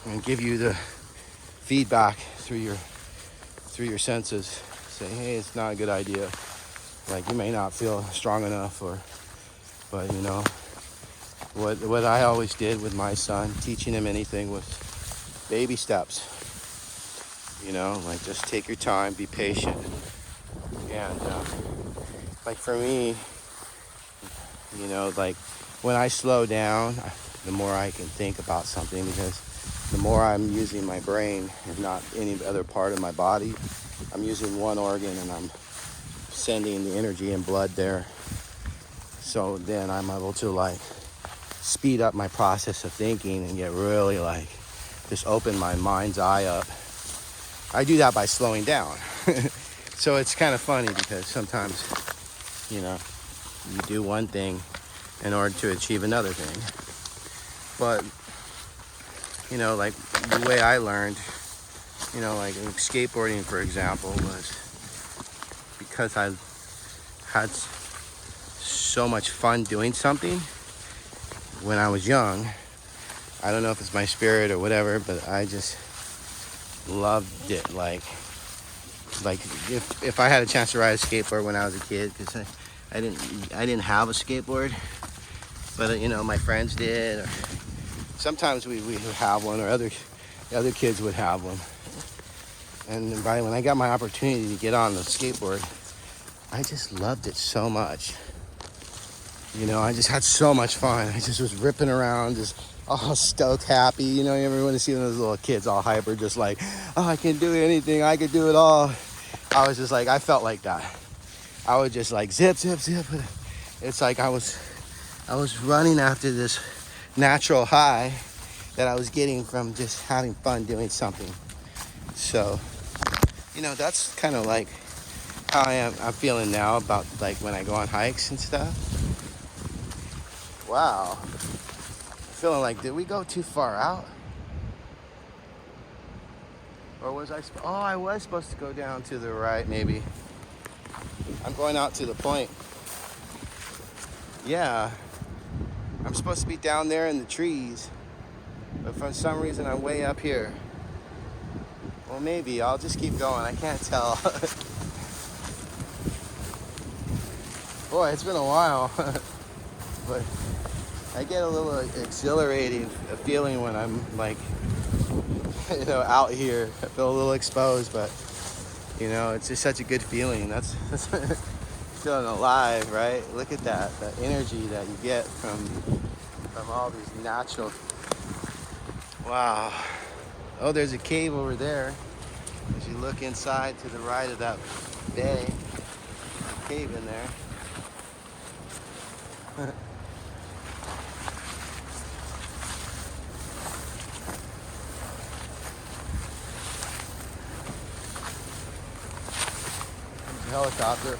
and give you the feedback through your senses. Say, hey, it's not a good idea. Like, you may not feel strong enough, but you know, what I always did with my son, teaching him anything, was baby steps. You know, like, just take your time, be patient. And like for me, you know, like when I slow down, the more I can think about something, because the more I'm using my brain and not any other part of my body. I'm using one organ and I'm sending the energy and blood there. So then I'm able to like speed up my process of thinking and get really like just open my mind's eye up. I do that by slowing down. So it's kind of funny because sometimes, you know, you do one thing in order to achieve another thing. But, you know, like the way I learned, you know, like skateboarding, for example, was because I had so much fun doing something when I was young. I don't know if it's my spirit or whatever, but I just loved it. Like if I had a chance to ride a skateboard when I was a kid, because I didn't have a skateboard, but you know, my friends did, or sometimes we would have one, or other kids would have one. And when I got my opportunity to get on the skateboard, I just loved it so much. You know, I just had so much fun. I just was ripping around, just all stoked, happy. You know, everyone to see those little kids all hyper, just like, oh, I can do anything, I could do it all. I was just like, I felt like that. I would just like zip, zip, zip. It's like I was running after this natural high that I was getting from just having fun doing something. So, you know, that's kind of like how I'm feeling now about like when I go on hikes and stuff. Wow. Feeling like, did we go too far out? Or was I was supposed to go down to the right, maybe. I'm going out to the point. Yeah. I'm supposed to be down there in the trees, but for some reason I'm way up here. Well, maybe I'll just keep going. I can't tell. Boy, it's been a while. But I get a little exhilarating feeling when I'm like, you know, out here. I feel a little exposed, but You know, it's just such a good feeling. That's feeling alive, right? Look at that, the energy that you get from all these natural. Wow. Oh, there's a cave over there. As you look inside to the right of that bay, a cave in there. There's a helicopter.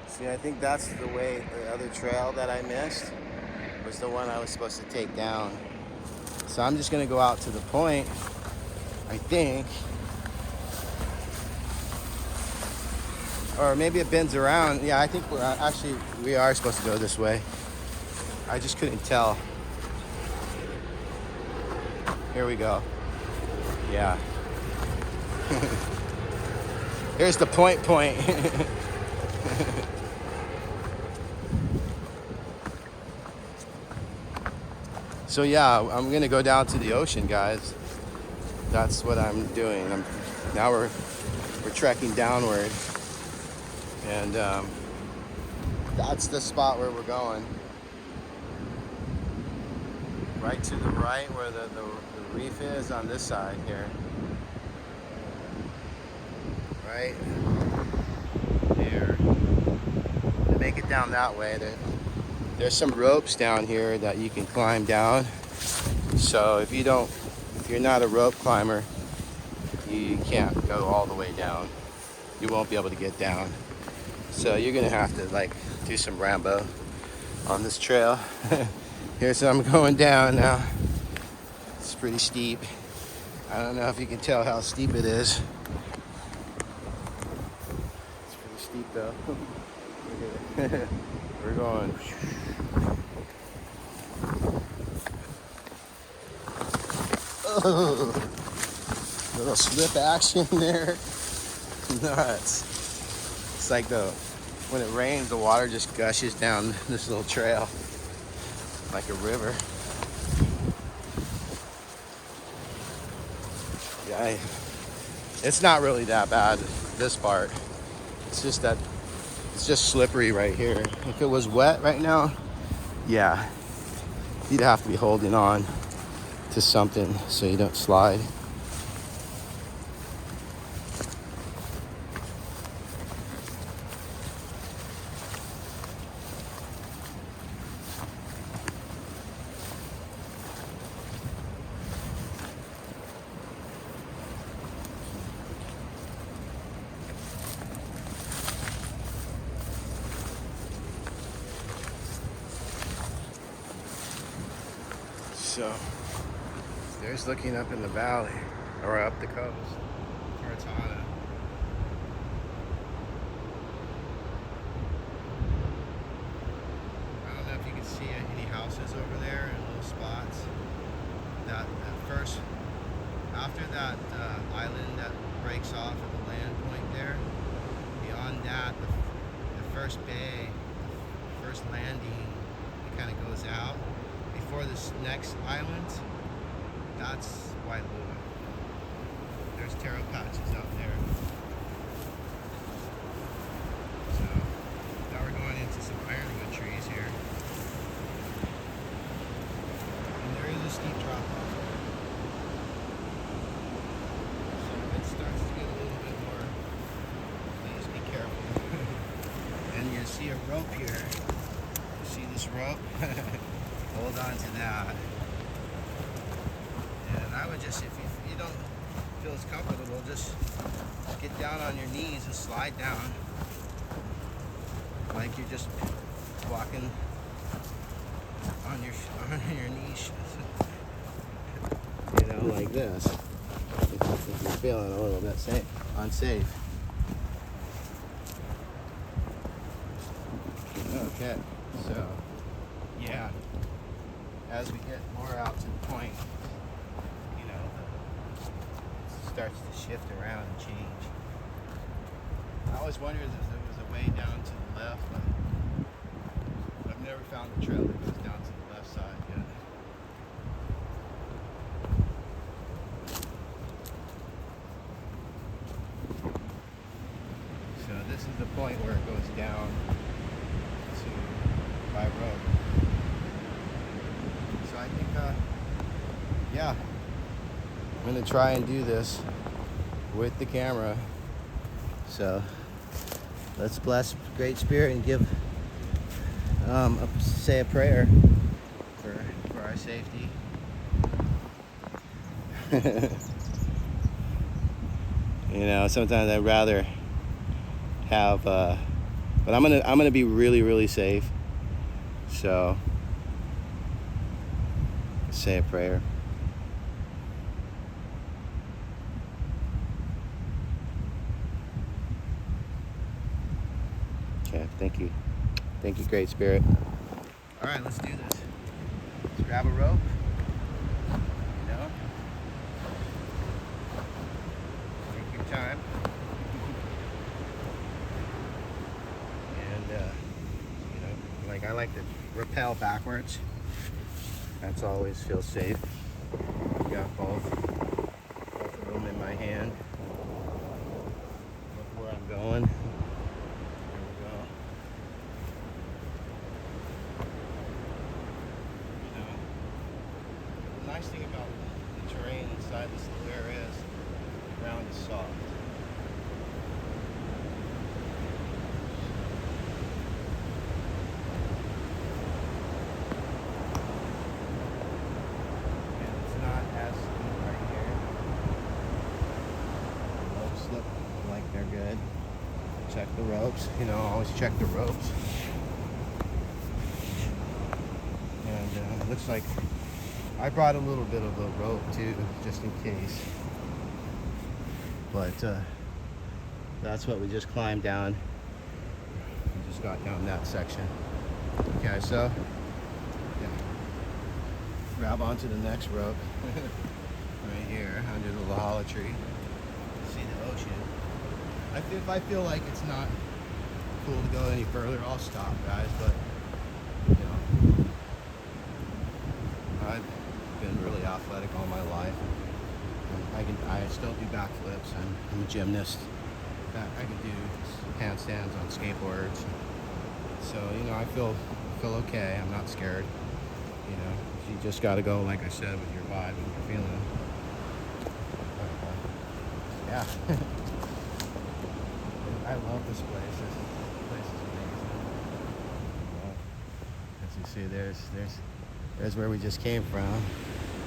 See, I think that's the way, the other trail that I missed was the one I was supposed to take down. So I'm just gonna go out to the point, I think. Or maybe it bends around. Yeah, I think we are supposed to go this way. I just couldn't tell. Here we go. Yeah. Here's the point. So yeah, I'm gonna go down to the ocean, guys. That's what I'm doing. Now we're trekking downward, and that's the spot where we're going. Right to the right, where the reef is on this side here. Right there. To make it down that way, there's some ropes down here that you can climb down. So if you're not a rope climber, you can't go all the way down. You won't be able to get down. So you're gonna have to like do some Rambo on this trail. Here's I'm going down now. It's pretty steep. I don't know if you can tell how steep it is. It's pretty steep though. We're going. Oh, little slip action there. Nuts. It's like when it rains, the water just gushes down this little trail like a river. Yeah, it's not really that bad, this part. It's just that it's just slippery right here. If it was wet right now, yeah, you'd have to be holding on to something so you don't slide. So there's looking up in the valley, or up the coast towards Hana. I don't know if you can see any houses over there in little spots. That first, after that island that breaks off at the land point there, beyond that, the first bay, the first landing, it kind of goes out. Before this next island, that's Wailua. There's taro patches out there. So now we're going into some ironwood trees here. And there is a steep drop off. So it starts to get a little bit more. Please be careful. And you see a rope here. You see this rope? Hold on to that. And I would just, if you don't feel as comfortable, just get down on your knees and slide down. Like you're just walking on your knees. like this if you're feeling a little bit unsafe. Okay, so yeah, as we get more out to the point, you know, it starts to shift around and change. I always wondered if there was a way down to the left, but I've never found a trail that goes down to the left side yet. So this is the point where it goes down to by road. So I think, yeah, I'm gonna try and do this with the camera. So let's bless Great Spirit and give, say a prayer for our safety. You know, sometimes I'd rather have, but I'm gonna be really safe. So say a prayer. Okay, thank you, Great Spirit. All right, let's do this. Let's grab a rope. You know, take your time. And you know, like I like to rappel backwards. That's always feels safe. Got both of them in my hand. Look where I'm going. There we go. You know, the nice thing about the terrain inside this little area is the ground is soft. Good. Check the ropes. You know, always check the ropes. And it looks like I brought a little bit of a rope too, just in case. But that's what we just climbed down. We just got down that section. Okay, so yeah, grab onto the next rope right here under the lahala tree. See the ocean. If I feel like it's not cool to go any further, I'll stop, guys. But you know, I've been really athletic all my life. I still do backflips. I'm a gymnast. I can do handstands on skateboards. So you know, I feel okay. I'm not scared. You know, you just got to go, like I said, with your vibe and your feeling. Yeah. I love this place. This place is amazing. As you see, there's where we just came from.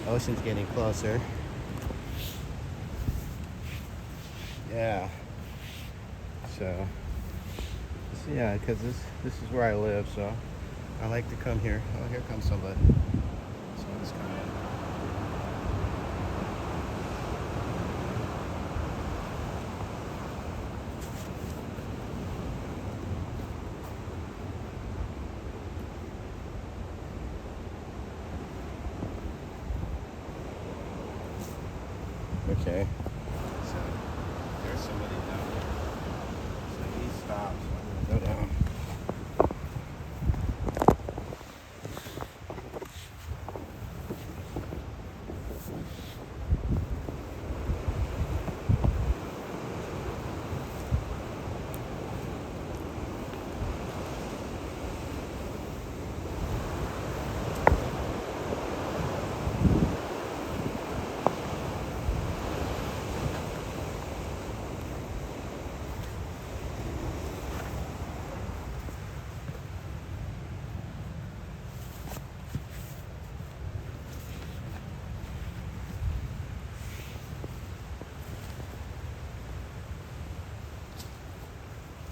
Ocean's getting closer. Yeah. So yeah, because this is where I live, so I like to come here. Oh, here comes somebody. Someone's coming. Okay, so there's somebody down there. So he stops. I'm gonna go down.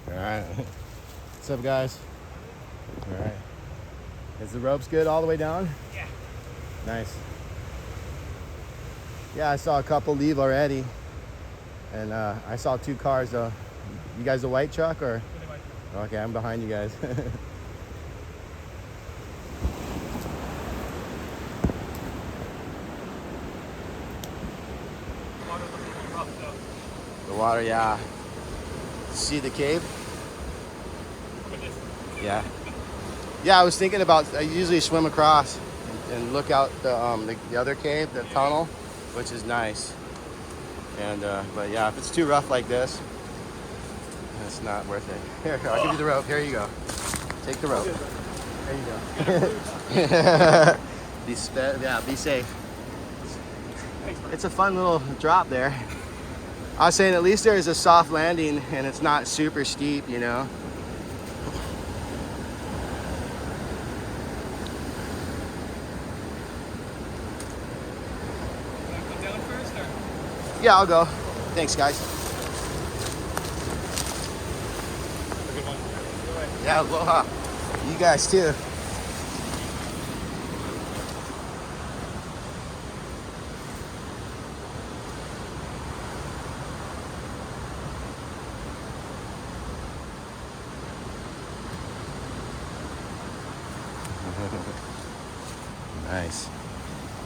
All right. What's up, guys? All right. Is the ropes good all the way down? Yeah. Nice. Yeah, I saw a couple leave already. And I saw 2 cars though. You guys the white truck or? Okay, I'm behind you guys. The water, yeah. See the cave? Yeah. Yeah, I was thinking about, I usually swim across and look out the other cave, the tunnel, which is nice. And, but yeah, if it's too rough like this, it's not worth it. Here, I'll give you the rope. Here you go. Take the rope. There you go. Be safe. It's a fun little drop there. I was saying at least there's a soft landing and it's not super steep, you know. Down first, or? Yeah, I'll go. Thanks, guys. Good one. Yeah, aloha. You guys too. Nice.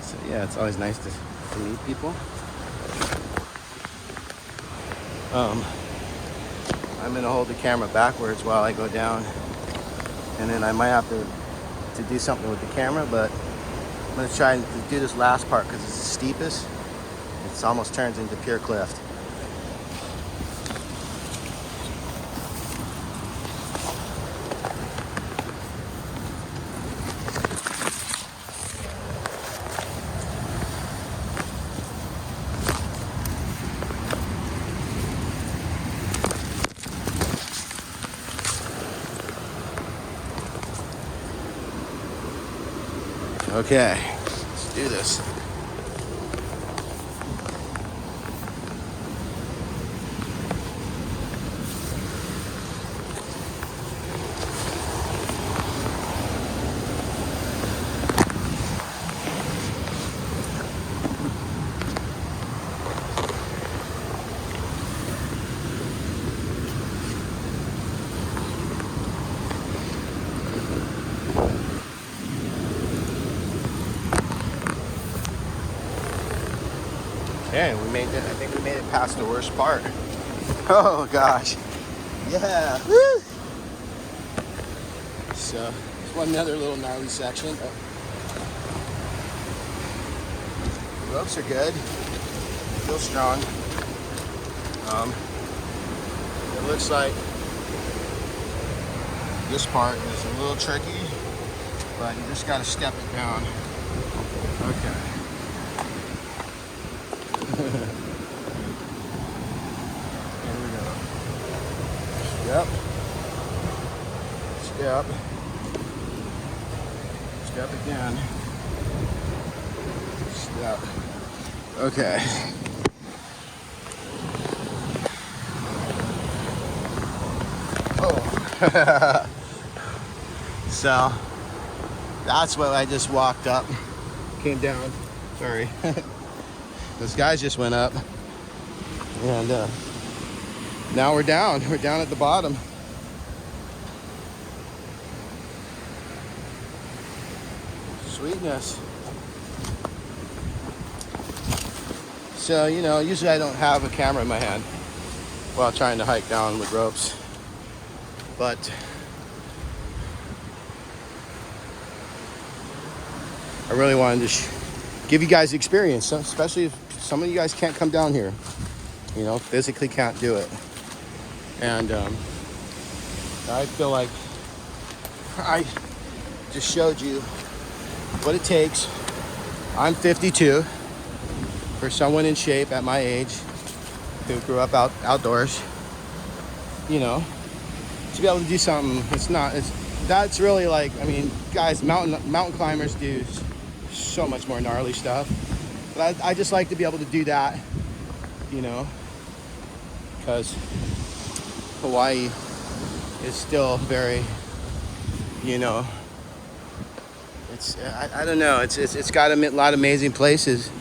So yeah, it's always nice to meet people. I'm gonna hold the camera backwards while I go down, and then I might have to do something with the camera, but I'm gonna try and do this last part because it's the steepest. It almost turns into pure cliff. Okay, let's do this. Okay, we made it. I think we made it past the worst part. Oh gosh, yeah. Woo! So there's one other little gnarly section. But the ropes are good. Feel strong. It looks like this part is a little tricky, but you just got to step it down. Okay. Here we go. Step. Step. Step again. Step. Okay. Oh. So that's what I just walked up. Came down. Sorry. Those guys just went up, and now we're down. We're down at the bottom. Sweetness. So, you know, usually I don't have a camera in my hand while trying to hike down with ropes, but I really wanted to give you guys experience, especially if some of you guys can't come down here, you know, physically can't do it. And I feel like I just showed you what it takes. I'm 52. For someone in shape at my age who grew up outdoors, you know, to be able to do something, that's really like, I mean, guys, mountain climbers do so much more gnarly stuff, but I just like to be able to do that, you know, because Hawaii is still very, you know, I don't know, it's got a lot of amazing places,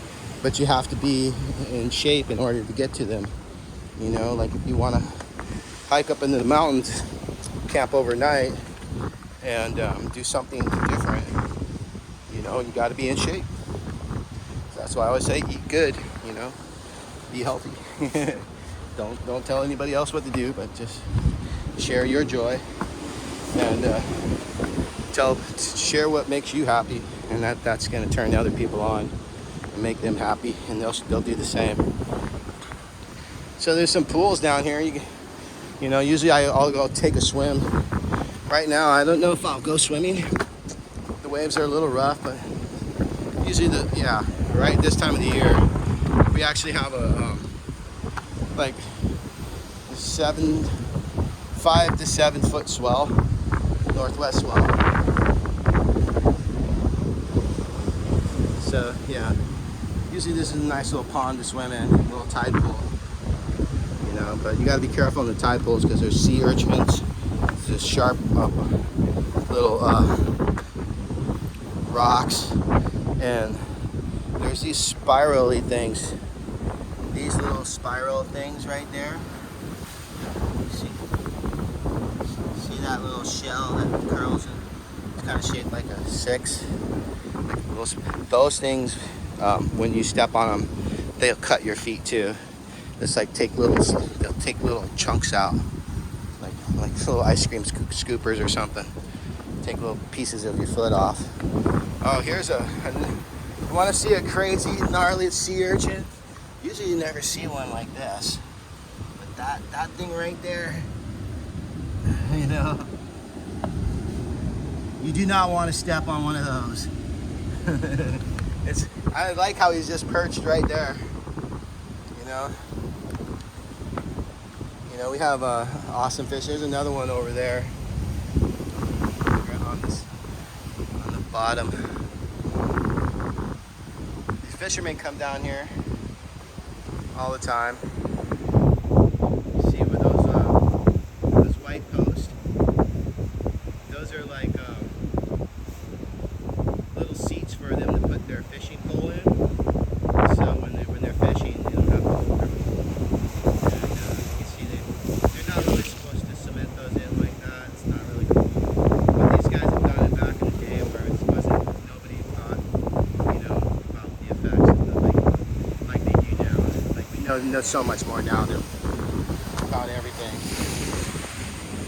but you have to be in shape in order to get to them. You know, like if you want to hike up into the mountains, camp overnight, and do something different, you know, you got to be in shape. So that's why I always say eat good, you know, be healthy. Don't tell anybody else what to do, but just share your joy and share what makes you happy, and that's going to turn other people on and make them happy, and they'll do the same. So there's some pools down here. You know, usually I'll go take a swim. Right now, I don't know if I'll go swimming. The waves are a little rough, but usually right this time of the year, we actually have a like 5 to 7 foot swell, northwest swell. So yeah, usually this is a nice little pond to swim in, a little tide pool. You know, but you got to be careful on the tide pools because there's sea urchins, just sharp little rocks, and there's these spirally things. These little spiral things right there. See that little shell that curls? It's kind of shaped like a 6. Those things, when you step on them, they'll cut your feet too. It's like they'll take little chunks out, like little ice cream scoopers or something. Take little pieces of your foot off. Oh, here's you want to see a crazy, gnarly sea urchin? Usually you never see one like this. But that thing right there, you know, you do not want to step on one of those. I like how he's just perched right there. You know, we have awesome fish. There's another one over there. On the bottom. These fishermen come down here all the time. See where those white posts? Those are like little seats for them to put their fishing pole in. So when they're fishing, they don't have to hold their pole. And you see they're not really supposed to cement those in like that. It's not really cool. But these guys have done it back in the day where nobody thought, you know, about the effects of the like they do now. Like we know so much more now about everything.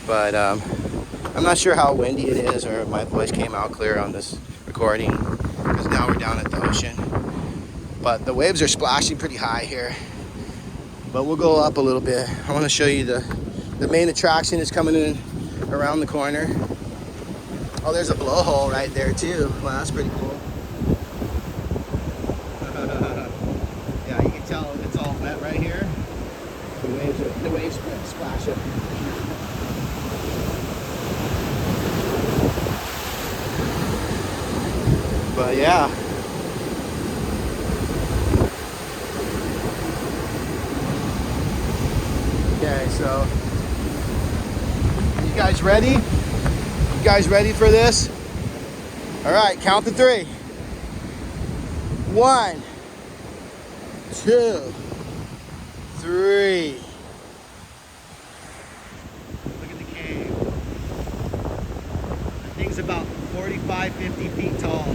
But I'm not sure how windy it is or if my voice came out clear on this recording because now we're down at the ocean. But the waves are splashing pretty high here. But we'll go up a little bit. I want to show you the main attraction is coming in around the corner. Oh, there's a blowhole right there too. Wow, that's pretty cool. Yeah, you can tell it's all wet right here. The waves splash up. But yeah. Okay, so you guys ready? You guys ready for this? All right, count to 3. 1, 2, 3. Look at the cave. The thing's about 45, 50 feet tall.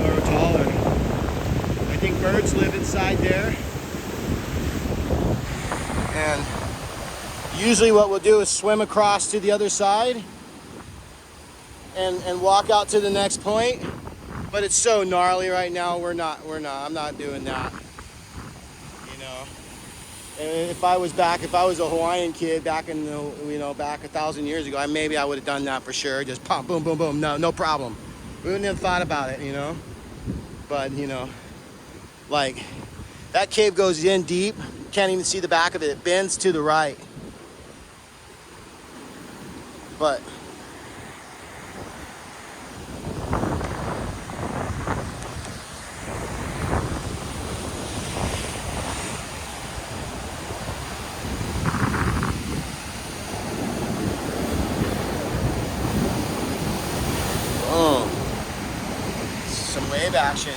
Or taller. I think birds live inside there. And usually what we'll do is swim across to the other side and walk out to the next point. But it's so gnarly right now, I'm not doing that. You know. And if I was a Hawaiian kid back in back 1,000 years ago, maybe I would have done that for sure. Just pump, boom, boom, boom. No problem. We wouldn't have thought about it, you know. But like that cave goes in deep. Can't even see the back of it. It bends to the right. But some wave action.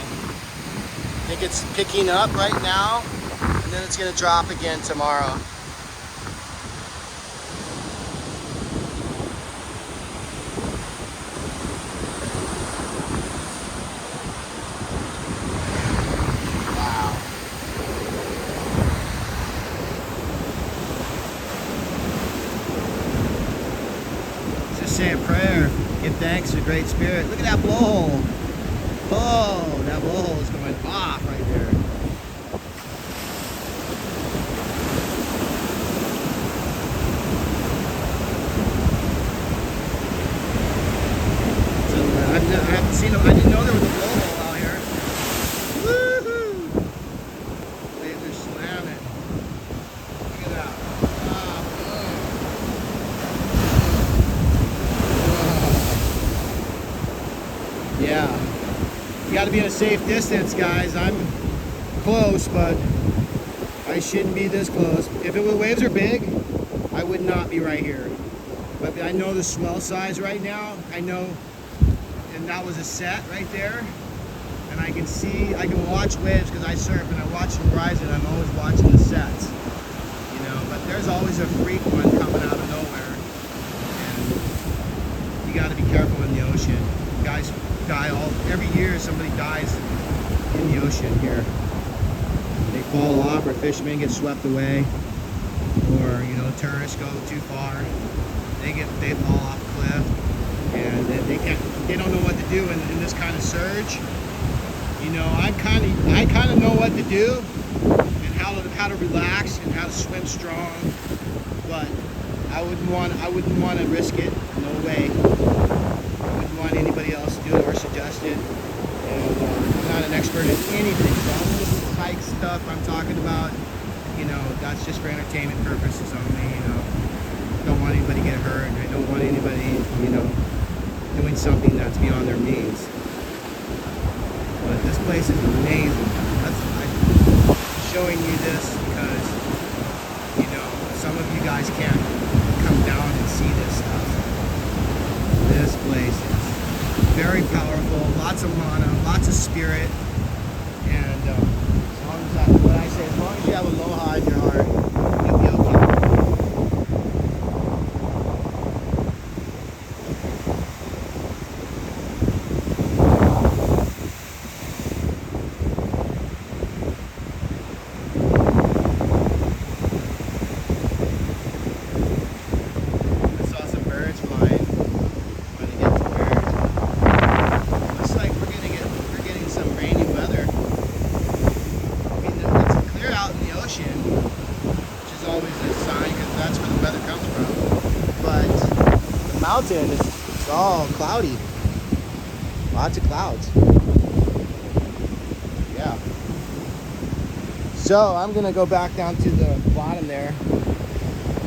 think it's picking up right now, and then it's gonna drop again tomorrow. Say a prayer, give thanks to the Great Spirit. Look at that blowhole. Oh, that blowhole is going off right there. So I haven't seen them. I didn't know there was a blowhole out here. Woohoo! Waves are slamming. Look at that. Yeah, you got to be at a safe distance, guys. I'm close, but I shouldn't be this close. If the waves are big, I would not be right here. But I know the swell size right now. I know, and that was a set right there. And I can see, I can watch waves because I surf and I watch the horizon. I'm always watching the sets, you know. But there's always a freak one coming out of nowhere, and you got to be careful in the ocean, guys. Every year somebody dies in the ocean here. They fall off, or fishermen get swept away, or you know, tourists go too far. They fall off a cliff, and they don't know what to do in this kind of surge. You know, I kind of know what to do and how to relax and how to swim strong, but I wouldn't want to risk it. No way. Want anybody else to do it or suggest it, and I'm not an expert in anything, so all this hike stuff I'm talking about, you know, that's just for entertainment purposes only. You know, don't want anybody to get hurt. I don't want anybody, you know, doing something that's beyond their means. But this place is amazing. I'm showing you this because, you know, some of you guys can't come down and see this stuff. This place is very powerful, lots of mana, lots of spirit, and as long as as long as you have aloha in your heart, you'll be okay. I saw some birds flying. Mountain, it's all cloudy. Lots of clouds. Yeah. So I'm gonna go back down to the bottom there.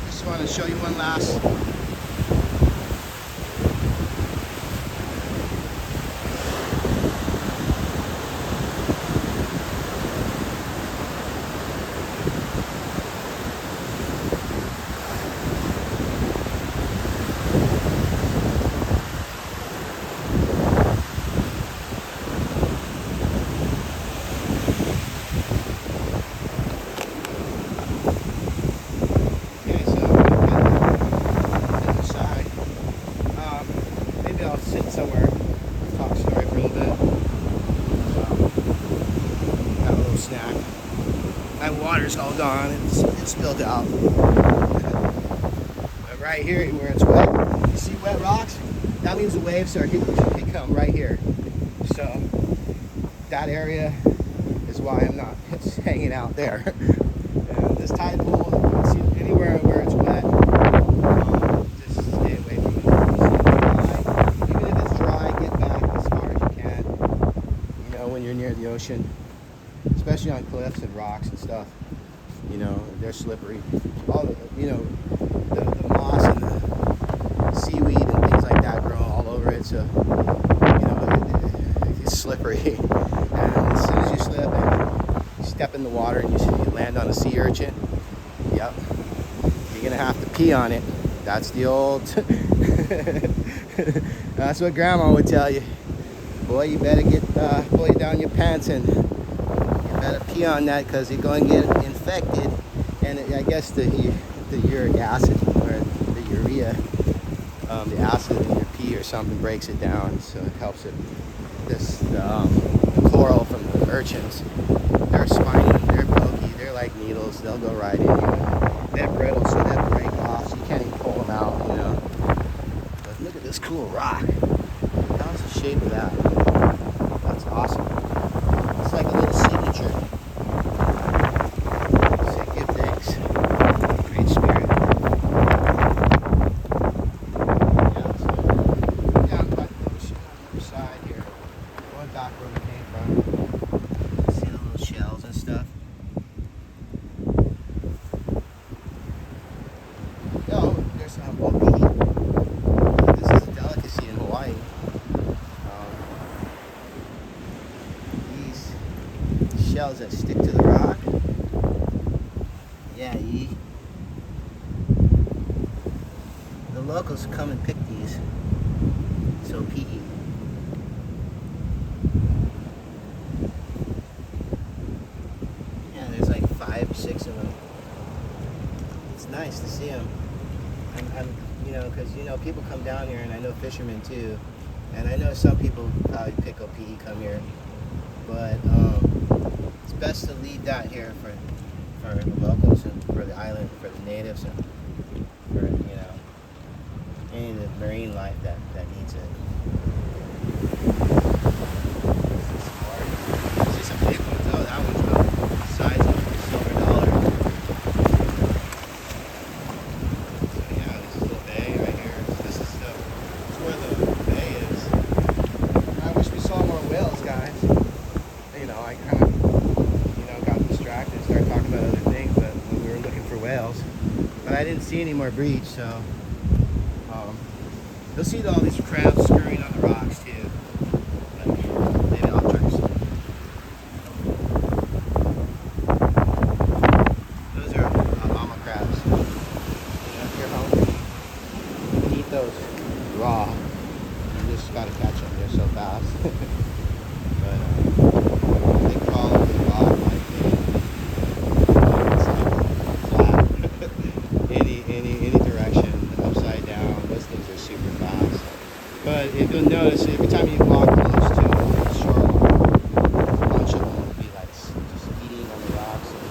Just want to show you one last. My water's all gone, it's spilled out. But right here where it's wet, you see wet rocks? That means the waves they come right here. So that area is why I'm not hanging out there. And this tide pool, see anywhere where it's wet, just stay away from it. Even if it's dry, get back as far as you can. You know, when you're near the ocean. Especially on cliffs and rocks and stuff, you know, they're slippery. All the, you know, the moss and the seaweed and things like that grow all over it, so you know it's slippery. And as soon as you slip and you step in the water and you land on a sea urchin, yep, you're gonna have to pee on it. That's the old. That's what Grandma would tell you. Boy, you better pull you down your pants and gotta pee on that because you're going to get infected, and I guess the uric acid or the urea, the acid in your pee or something breaks it down, so it helps it. The coral from the urchins, they're spiny, they're pokey, they're like needles, they'll go right in you. They're brittle, so they'll break off, so you can't even pull them out, you know. But look at this cool rock. How's the shape of that? That's awesome. It's like a little signature. Say give thanks. Great spirit. Yeah, so down by the ocean on the other side here. Going back where we came from. See the little shells and stuff. Yo, there's some opi. This is a delicacy in Hawaii. These shells that stick to the rock. Yeah, the locals come and pick these. So pi'i. Yeah, there's like 5, 6 of them. It's nice to see them. I'm you know, because people come down here, and I know fishermen too, and I know some people probably pick opi come here, but it's best to leave that here for the locals and for the island, for the natives, and for any of the marine life that needs it. See some big ones. Oh, that one's about the size of a silver dollar. So yeah, this is the bay right here. This is where the bay is. I wish we saw more whales, guys. I kind of got distracted and started talking about other things, but when we were looking for whales, but I didn't see any more breach, so you'll see all these crabs scurrying on the rocks too. But maybe I'll try some. Those are mama crabs. If you're hungry, you can eat those raw. You just gotta catch them; they're so fast. But they crawl over the rock like flat. any direction, upside down. Those things are super fast. But if you'll notice, every time you walk close to the shoreline, a bunch of them will be like just eating on the rocks. And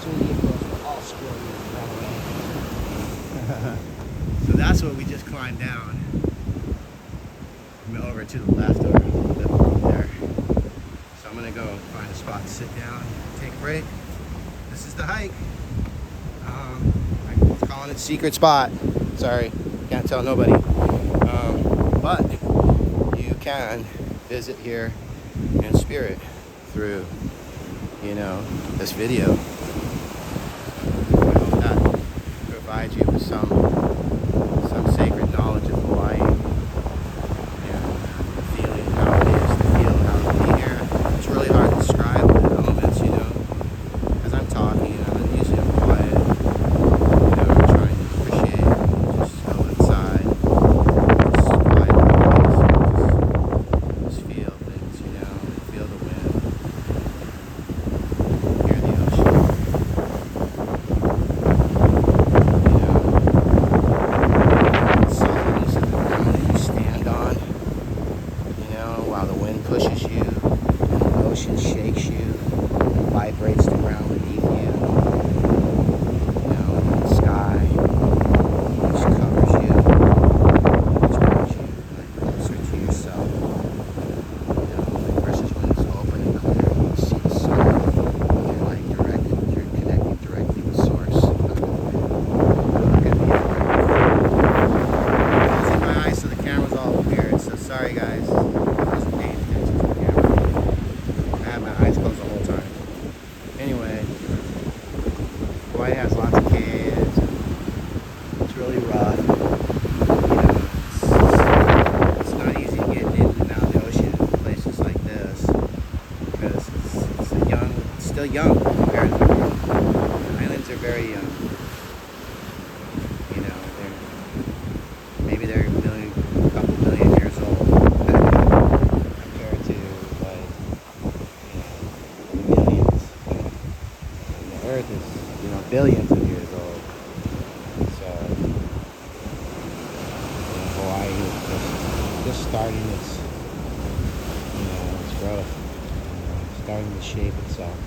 so when you get close, they're all squirming and run away. So that's what we just climbed down. Over to the left or a little bit over there. So I'm gonna go find a spot to sit down, take a break. This is the hike. I'm calling it secret spot. Sorry, can't tell nobody. But you can visit here in spirit through, this video. I hope that provides you with some sacred knowledge of Hawaii. Still young compared to the islands are very young. They're a couple million years old compared to millions. Earth is, billions of years old. So, Hawaii is just starting its growth, starting to shape itself.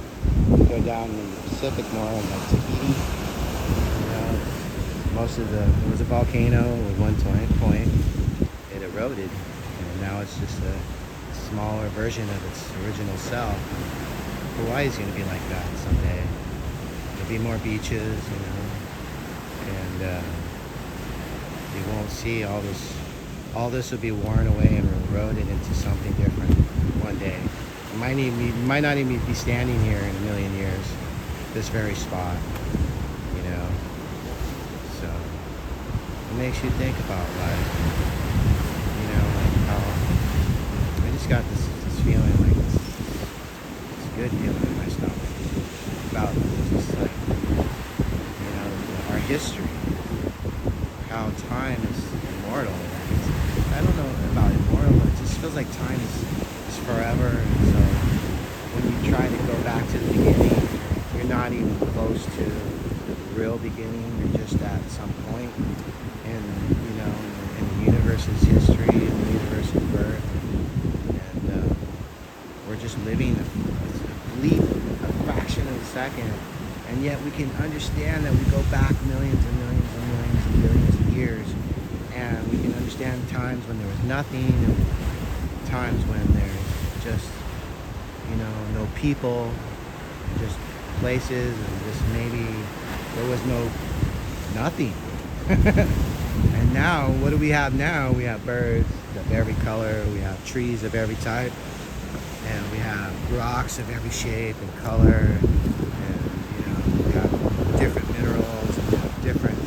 You go down in the Pacific more, like Tahiti, there was a volcano at one point. It eroded, and now it's just a smaller version of its original self. Hawaii's going to be like that someday. There'll be more beaches, and you won't see all this. All this will be worn away and eroded into something different one day. You might not even be standing here in a million years, this very spot, So it makes you think about life, like how I just got this feeling, like this good feeling in my stomach about just like, our history, how time is immortal. I don't know about immortal, but it just feels like time is forever. And so when you try to go back to the beginning, you're not even close to the real beginning. You're just at some point in the universe's history, in the universe's birth, and we're just living a bleep, a fraction of a second, and yet we can understand that we go back millions and millions and millions and billions of years. And we can understand times when there was nothing, and times when there's just, no people, just places, and just maybe there was nothing. And now, what do we have now? We have birds of every color, we have trees of every type, and we have rocks of every shape and color, and, we have different minerals, and we have different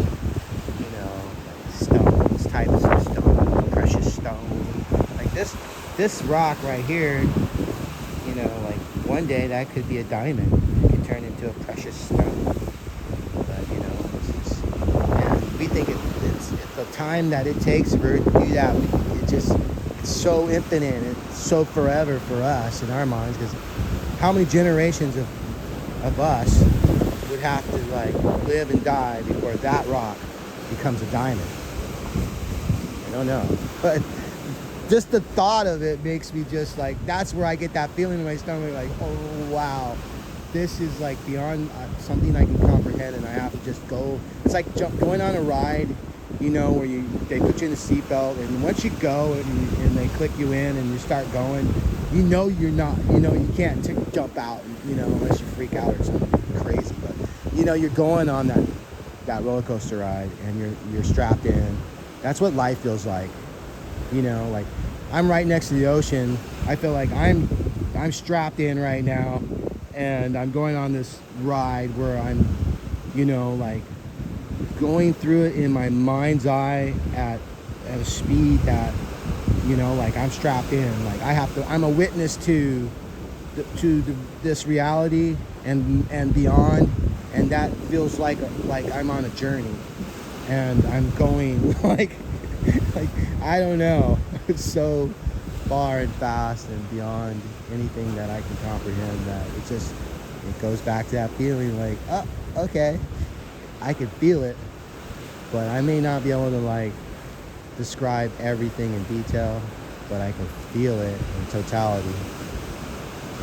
stones, types of stone, precious stone. Like this rock right here, like one day that could be a diamond. It could turn into a precious stone. But and we think it's the time that it takes for it to do that. It's so infinite. It's so forever for us in our minds, because how many generations of us would have to live and die before that rock becomes a diamond? I don't know, but just the thought of it makes me just that's where I get that feeling in my stomach, oh wow, this is beyond something I can comprehend, and I have to just go. It's like going on a ride, where they put you in a seatbelt, and once you go and they click you in and you start going, you're not, you can't jump out, unless you freak out or something crazy, but you're going on that roller coaster ride, and you're strapped in. That's what life feels like. I'm right next to the ocean. I feel like I'm strapped in right now, and I'm going on this ride where I'm, going through it in my mind's eye at a speed that, I'm strapped in. I'm a witness to this reality and beyond, and that feels like I'm on a journey, and I'm going I don't know. It's so far and fast and beyond anything that I can comprehend, that it goes back to that feeling oh, okay, I can feel it, but I may not be able to describe everything in detail, but I can feel it in totality,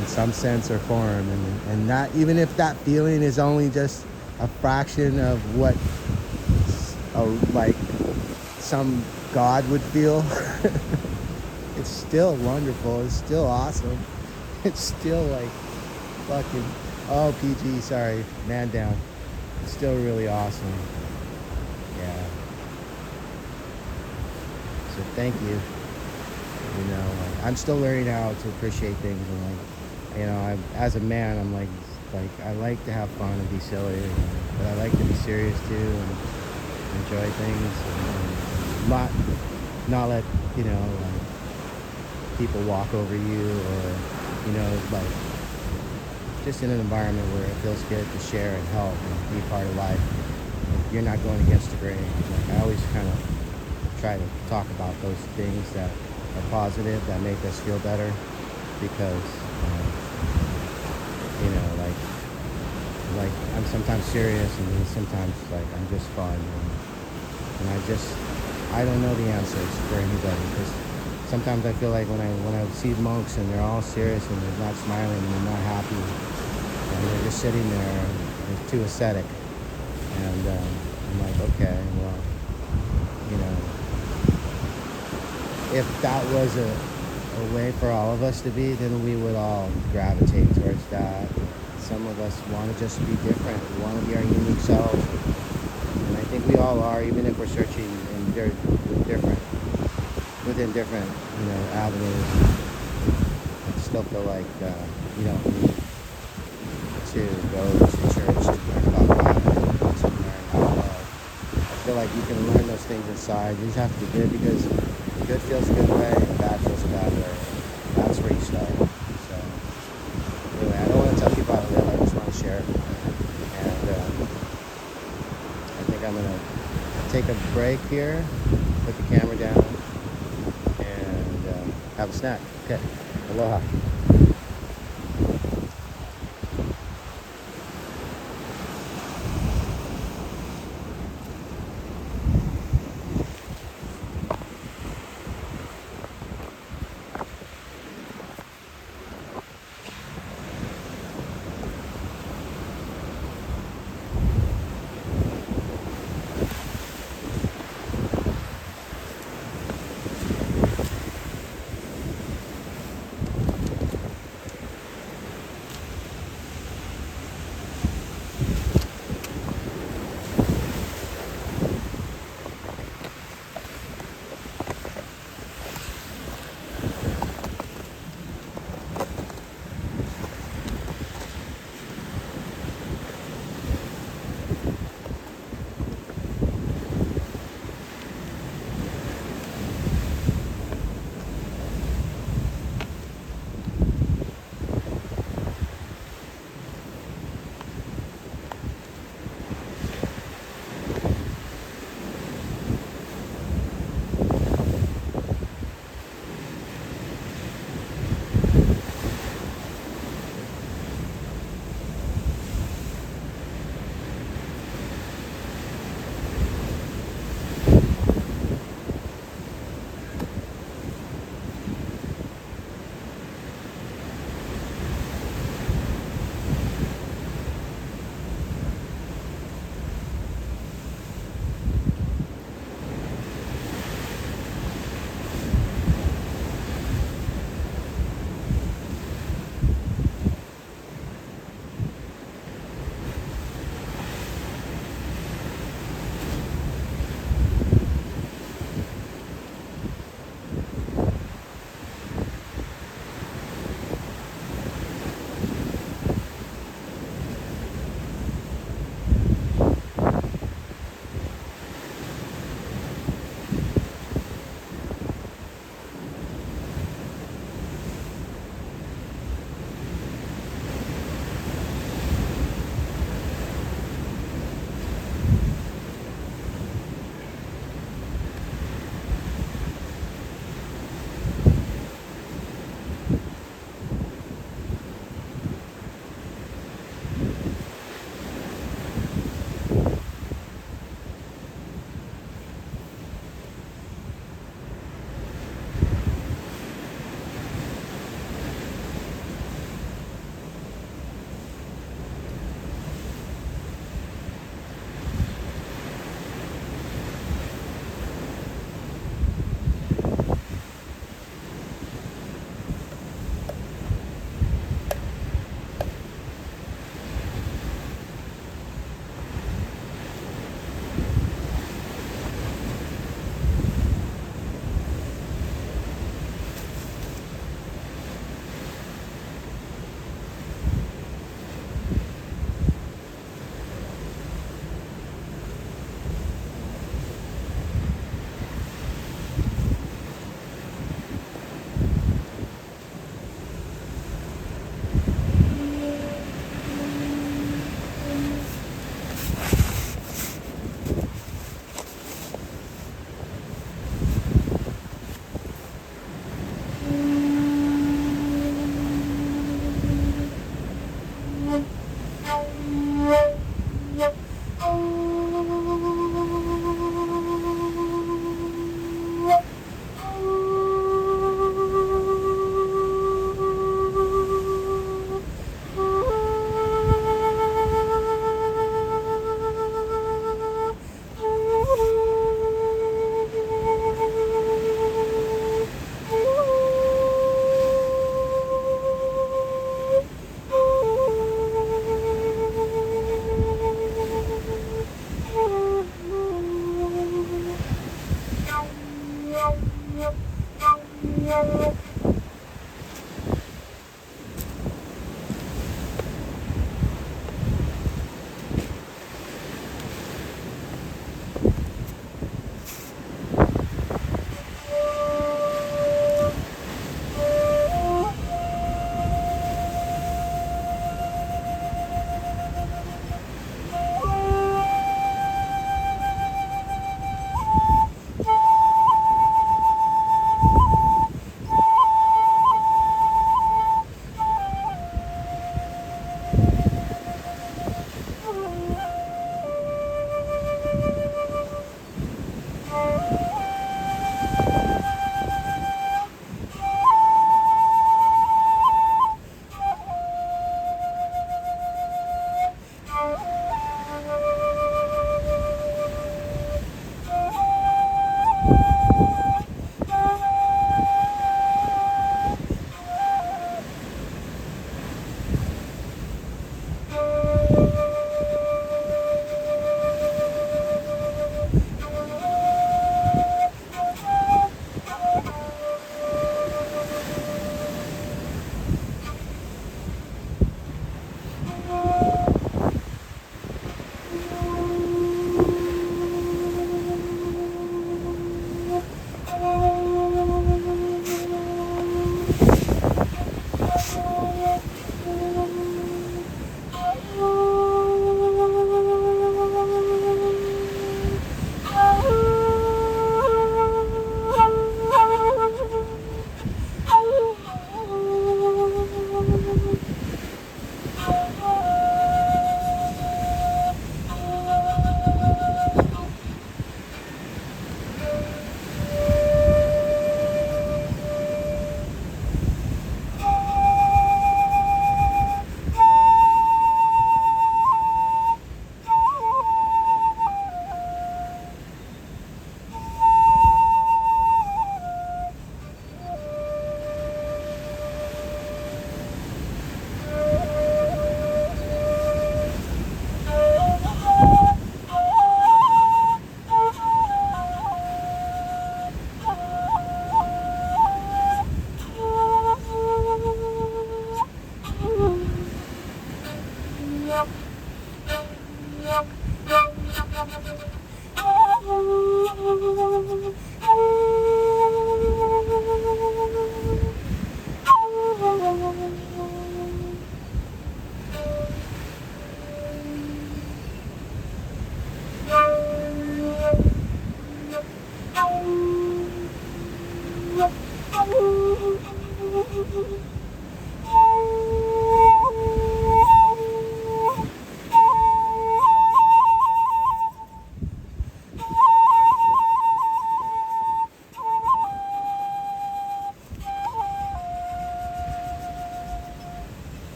in some sense or form, and that, even if that feeling is only just a fraction of what some God would feel, it's still wonderful. It's still awesome. It's still fucking, oh, PG, sorry, man down. It's still really awesome. Yeah. So thank you. I'm still learning how to appreciate things, and as a man, I'm I like to have fun and be silly, but I like to be serious too, and enjoy things, and not let people walk over you, or just in an environment where it feels good to share and help and be part of life. You're not going against the grain. I always kind of try to talk about those things that are positive, that make us feel better, because I'm sometimes serious, and then sometimes like I'm just fun, and I don't know the answers for anybody, because sometimes I feel like when I see monks and they're all serious and they're not smiling and they're not happy and they're just sitting there, it's too ascetic, and I'm like, okay, well, you know, if that was a way for all of us to be, then we would all gravitate towards that. Some of us want to just be different. We want to be our unique selves. And I think we all are, even if we're searching in different, within different, avenues. I still feel like you don't need to go to church to learn about God, to learn how to love. I feel like you can learn those things inside. You just have to be good, because good feels a good way and bad feels a bad way. That's where you start. So anyway, I don't want to tell people how to live. I just want to share it. And I think I'm gonna take a break here, put the camera down, and have a snack. Okay. Aloha.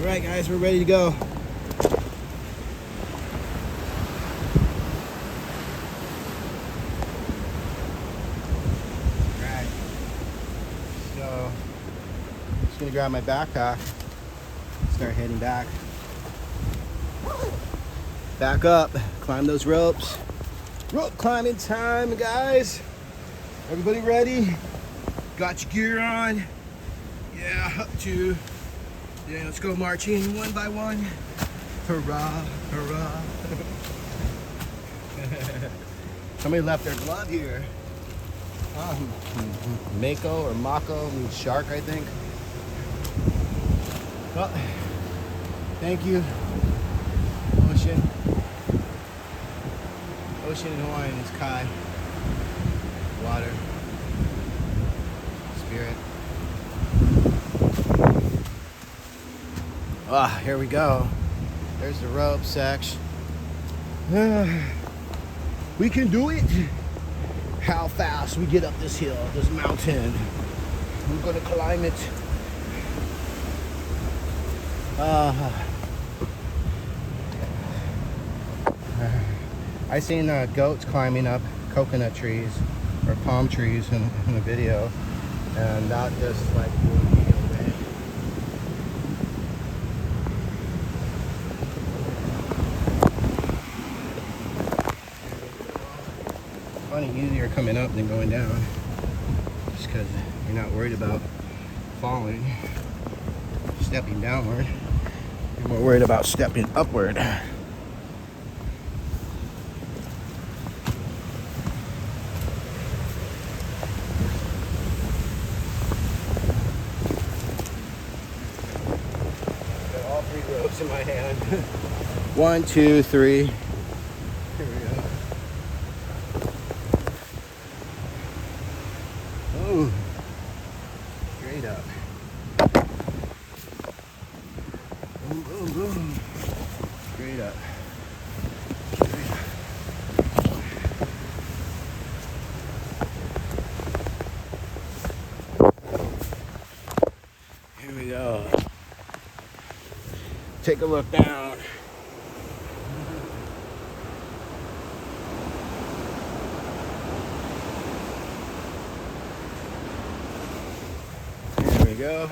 All right, guys, we're ready to go. Alright, so I'm just gonna grab my backpack, start heading back. Back up, climb those ropes. Rope climbing time, guys. Everybody ready? Got your gear on? Yeah, up to. Yeah, let's go marching one by one. Hurrah, hurrah. Somebody left their glove here. Mako or Mako means shark, I think. Well, thank you, Ocean. Ocean in Hawaiian is Kai. Water. Spirit. Ah, here we go. There's the rope section. We can do it. How fast we get up this hill, this mountain. We're gonna climb it. I seen goats climbing up coconut trees or palm trees in a video, and that just like blew me away. Funny, easier coming up than going down, just because you're not worried about falling, stepping downward. You're more worried about stepping upward. In my hand. 1, 2, 3. Here we go. Oh, straight up. Boom, boom, boom. Straight up. Straight up. Here we go. Take a look down. There we go.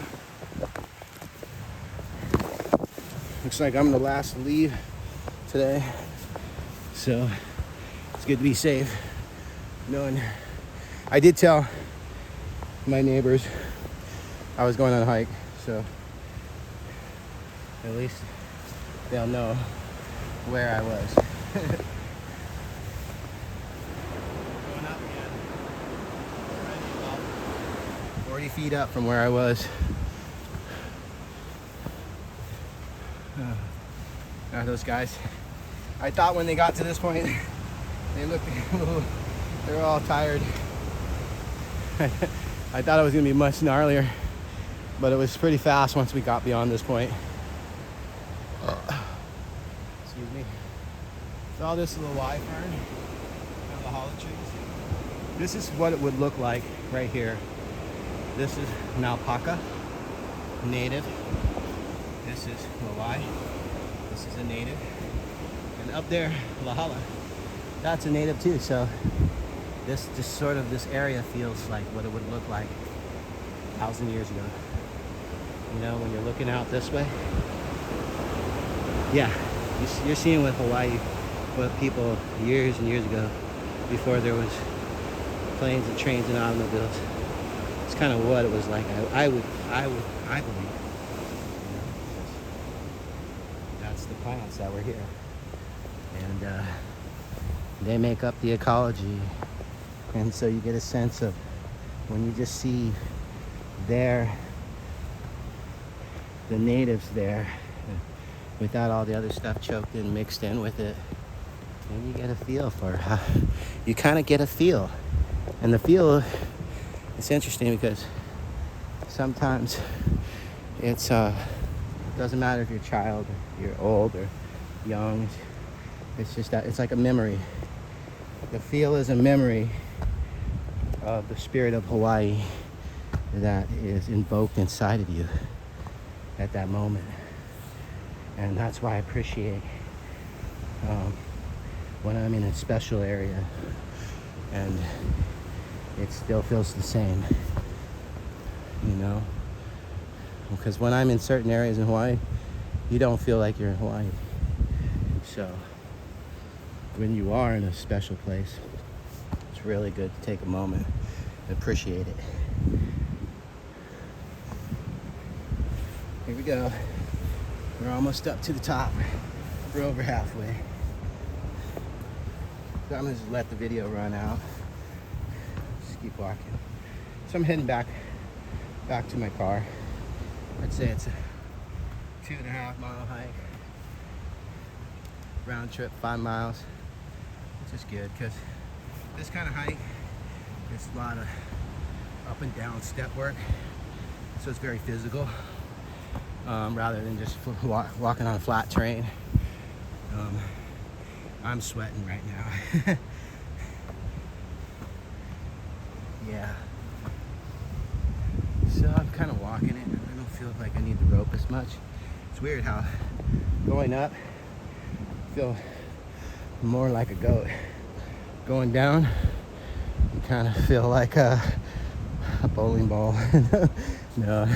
Looks like I'm the last to leave today. So it's good to be safe. Knowing I did tell my neighbors I was going on a hike, so at least they'll know where I was. Going up again. Already about 40 feet up from where I was. Those guys, I thought when they got to this point, they looked a little, they were all tired. I thought it was gonna be much gnarlier, but it was pretty fast once we got beyond this point. Excuse me. So all this little Y fern, and the hollow trees. This is what it would look like right here. This is an alpaca, native. This is Maui. This is a native. And up there, Lahala, that's a native too. So this just sort of, this area feels like what it would look like 1,000 years ago. You know, when you're looking out this way. Yeah, you're seeing what Hawaii, what people years and years ago, before there was planes and trains and automobiles. It's kind of what it was like. I believe. You know, that's the plants that were here, and they make up the ecology. And so you get a sense of when you just see the natives there, without all the other stuff choked in, mixed in with it, and you get a feel for how, you kind of get a feel. And the feel, it's interesting because sometimes it's doesn't matter if you're a child or you're old or young. It's just that it's like a memory. The feel is a memory of the spirit of Hawaii that is invoked inside of you at that moment. And that's why I appreciate when I'm in a special area and it still feels the same, you know? Because when I'm in certain areas in Hawaii, you don't feel like you're in Hawaii. So when you are in a special place, it's really good to take a moment and appreciate it. Here we go. We're almost up to the top. We're over halfway. So I'm gonna just let the video run out. Just keep walking. So I'm heading back to my car. I'd say it's a 2.5 mile hike. Round trip 5 miles, which is good because this kind of hike, it's a lot of up and down step work, so it's very physical rather than just walking on a flat terrain. I'm sweating right now. Yeah. So I'm kind of walking it. I don't feel like I need the rope as much. It's weird how going up, I feel more like a goat. Going down, you kind of feel like a bowling ball. No,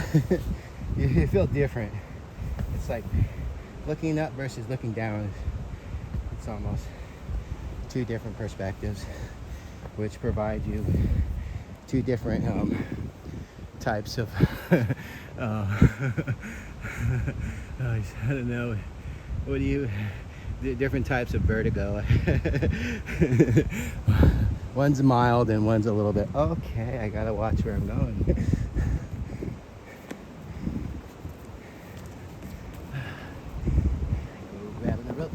you feel different. It's like looking up versus looking down. It's almost two different perspectives, which provide you two different types of I don't know, what do you, different types of vertigo. One's mild and one's a little bit, okay, I gotta watch where I'm going. Grabbing the rope.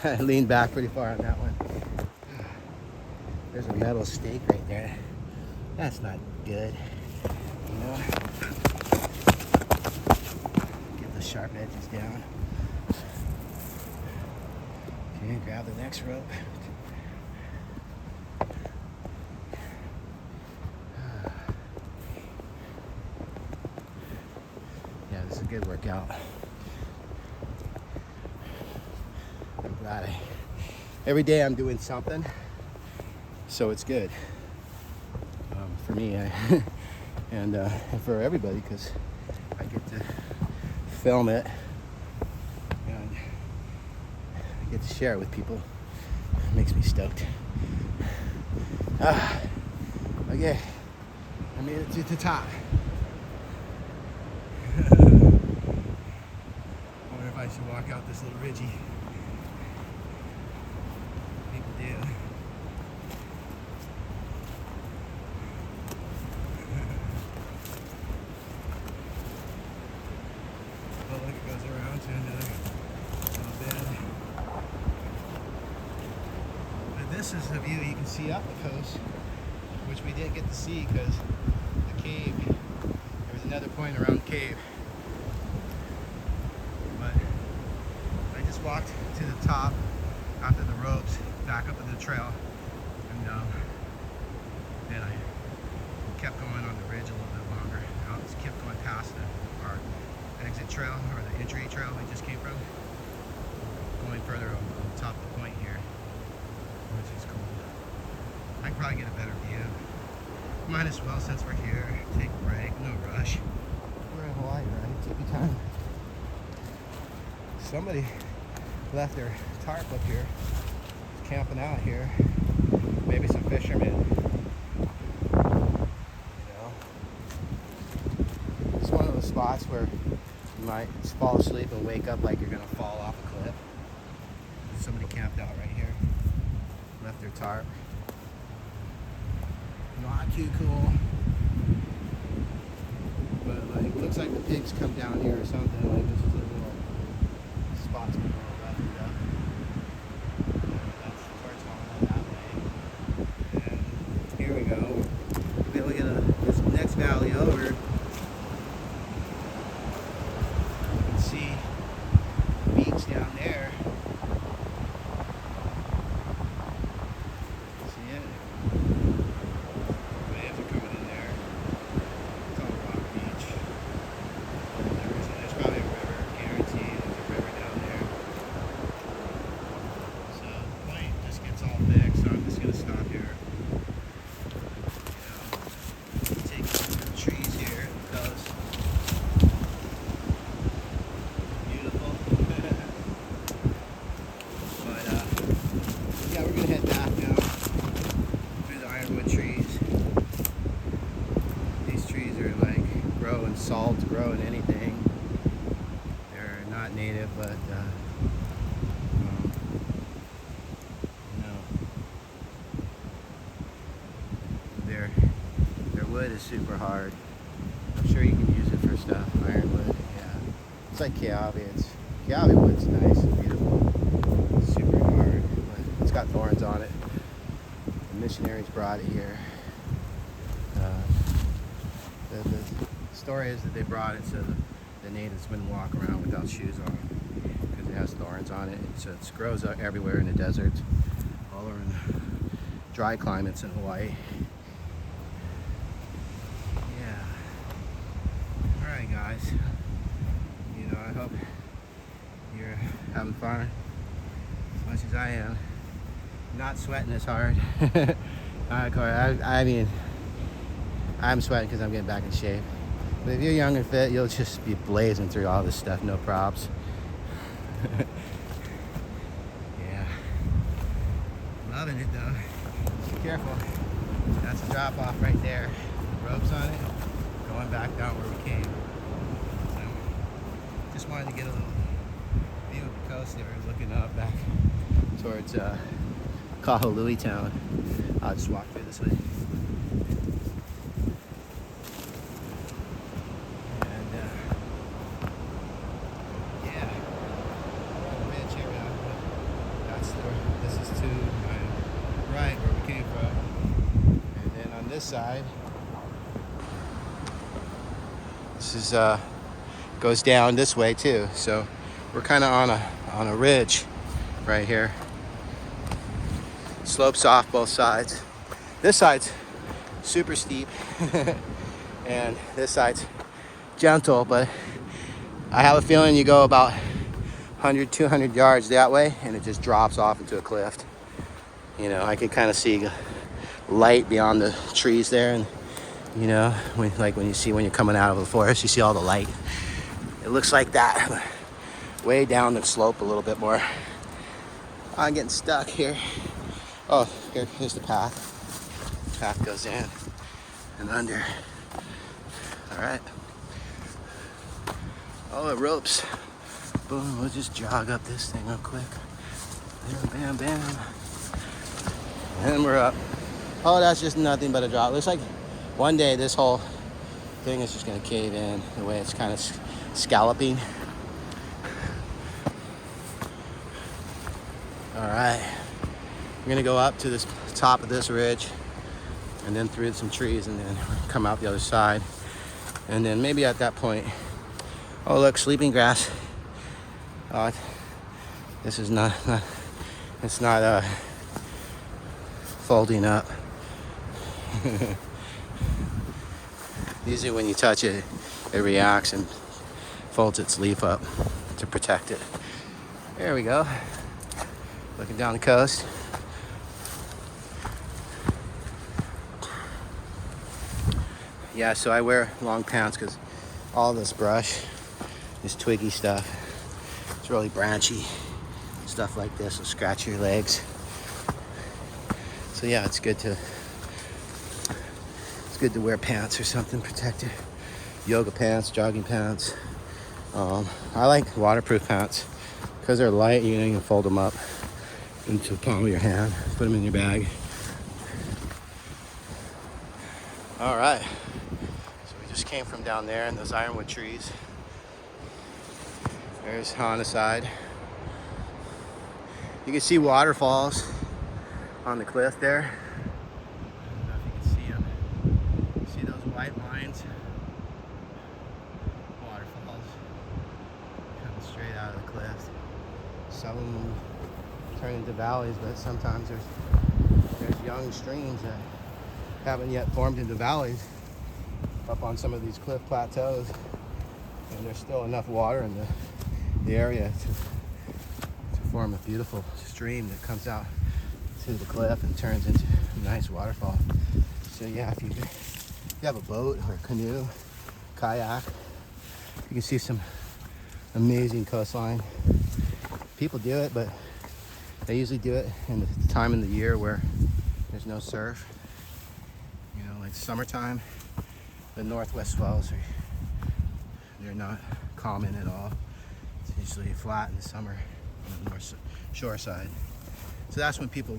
I leaned back pretty far on that one. There's a metal stake right there. That's not good, you know? Get the sharp edges down. Okay, grab the next rope. Yeah, this is a good workout. I'm glad every day I'm doing something, so it's good for me and for everybody, because I get to film it and I get to share it with people. It makes me stoked. Okay, I made it to the top. I wonder if I should walk out this little ridgy. People do. Oh, look, it goes around to another bend. But this is the view you can see up the coast, which we didn't get to see because the cave, there was another point around the cave. But I just walked to the top after the ropes, back up to the trail, and then I kept going on the ridge a little bit longer. I just kept going past our exit trail, or the entry trail we just came from, going further on top of the point here, which is cool. I can probably get a better view. Might as well, since we're here, take a break, no rush. We're in Hawaii, right? Take your time. Somebody left their tarp up here, camping out here. Maybe some fishermen. You know, it's one of those spots where you might fall asleep and wake up like you're gonna fall off a cliff. Somebody camped out right here, left their tarp. Not too cool, but like looks like the pigs come down here or something. Like this is a little spots people are left it up. That's towards Hana that way. And here we go. We'll be able to get this next valley over. You can see the beach down there. See it? Waves are coming in there. It's all rock beach. There's probably a river. growing anything. They're not native, but you know, their wood is super hard. I'm sure you can use it for stuff. Ironwood, yeah. It's like kiawe. Kiawe wood's nice and beautiful. It's super hard, but it's got thorns on it. The missionaries brought it here. The story is that they brought it so the natives wouldn't walk around without shoes on because it has thorns on it. So it grows everywhere in the deserts, all over in the dry climates in Hawaii. Yeah. All right, guys. You know, I hope you're having fun as much as I am. Not sweating as hard. I mean, I'm sweating because I'm getting back in shape. But if you're young and fit, you'll just be blazing through all this stuff, no props. Yeah. Loving it though. Be careful. That's a drop off right there. Ropes on it. Going back down where we came. So, just wanted to get a little view of the coast there, looking up back towards Kahului town. I'll just walk through this way. This side, this is goes down this way too, so we're kind of on a ridge right here. Slopes off both sides. This side's super steep and this side's gentle, but I have a feeling you go about 100 200 yards that way and it just drops off into a cliff. You know, I can kind of see light beyond the trees there, and you know, when you're coming out of the forest, you see all the light. It looks like that way down the slope a little bit more. I'm getting stuck here. Oh, here's the path. Path goes in and under. All right. Oh, the ropes. Boom, we'll just jog up this thing real quick. Bam, bam, bam. And we're up. Oh, that's just nothing but a drop. Looks like one day this whole thing is just gonna cave in the way it's kind of scalloping. All right, we're gonna go up to this top of this ridge and then through some trees and then come out the other side. And then maybe at that point, oh look, sleeping grass. Oh, this is not it's not folding up. Usually when you touch it, it reacts and folds its leaf up to protect it. There we go. Looking down the coast. Yeah, so I wear long pants because all this brush, this twiggy stuff, it's really branchy. Stuff like this will scratch your legs. So yeah, it's good to wear pants or something protective. Yoga pants, jogging pants. I like waterproof pants because they're light. You know, you can fold them up into the palm of your hand, put them in your bag. All right, so we just came from down there in those ironwood trees. There's Hana side. You can see waterfalls on the cliff there. I don't know if you can see them. See those white lines? Waterfalls coming straight out of the cliff. Some of them turn into valleys, but sometimes there's young streams that haven't yet formed into valleys up on some of these cliff plateaus, and there's still enough water in the area to form a beautiful stream that comes out to the cliff and turns into a nice waterfall. So yeah, if you have a boat or a canoe, kayak, you can see some amazing coastline. People do it, but they usually do it in the time in the year where there's no surf. You know, like summertime, the northwest swells are they're not common at all. It's usually flat in the summer on the north shore side. So that's when people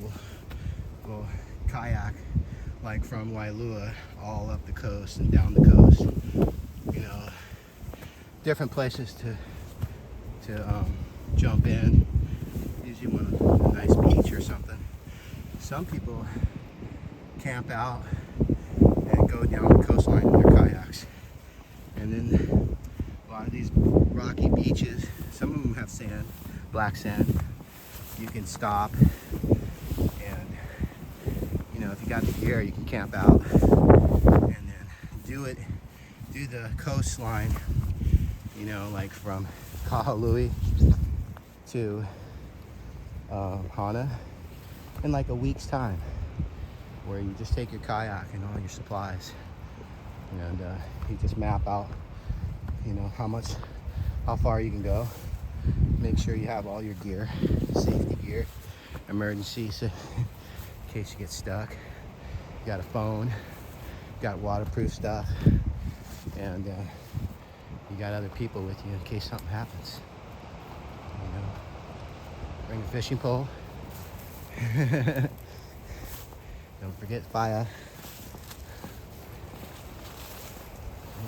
will kayak, like from Wailua all up the coast and down the coast. You know, different places to jump in. Usually a nice beach or something. Some people camp out and go down the coastline in their kayaks. And then a lot of these rocky beaches, some of them have sand, black sand. You can stop and, you know, if you got the gear, you can camp out and then do the coastline, you know, like from Kahului to Hana in like a week's time, where you just take your kayak and all your supplies and you just map out, you know, how far you can go. Make sure you have all your gear, safety gear, emergency, so in case you get stuck. You got a phone, you got waterproof stuff, and you got other people with you in case something happens. You know, bring a fishing pole. Don't forget fire.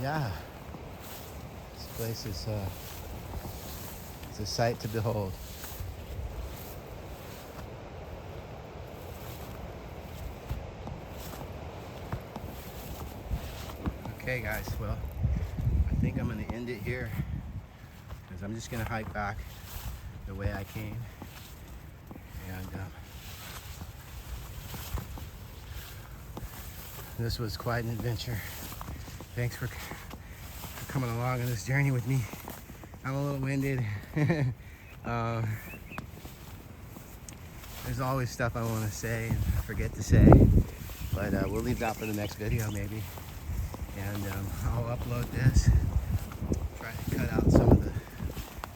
Yeah, this place is it's a sight to behold. Okay guys, well, I think I'm gonna end it here because I'm just gonna hike back the way I came. And this was quite an adventure. Thanks for coming along on this journey with me. I'm a little winded. There's always stuff I want to say and I forget to say, but we'll leave that for the next video maybe. And I'll upload this, try to cut out some of the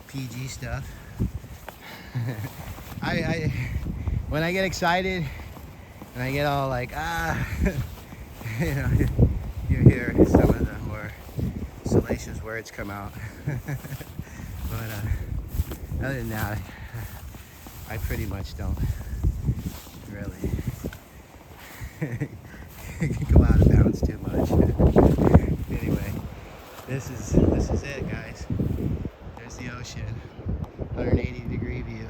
PG stuff. When I get excited and I get all like, you know, you hear some of the more salacious words come out. But other than that, I pretty much don't really go out of bounds too much. Anyway, this is it, guys. There's the ocean, 180-degree view.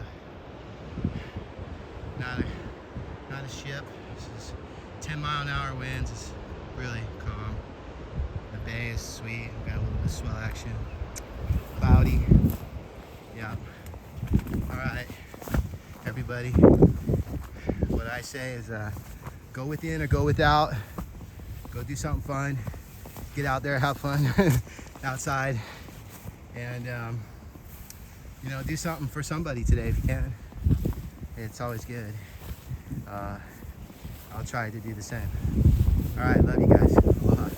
Not a ship. This is 10-mile-an-hour winds. It's really calm. The bay is sweet. We've got a little bit of swell action. Cloudy. Yep. All right, everybody. What I say is go within or go without. Go do something fun. Get out there, have fun outside, and you know, do something for somebody today if you can. It's always good. I'll try to do the same. All right, love you guys. Aloha.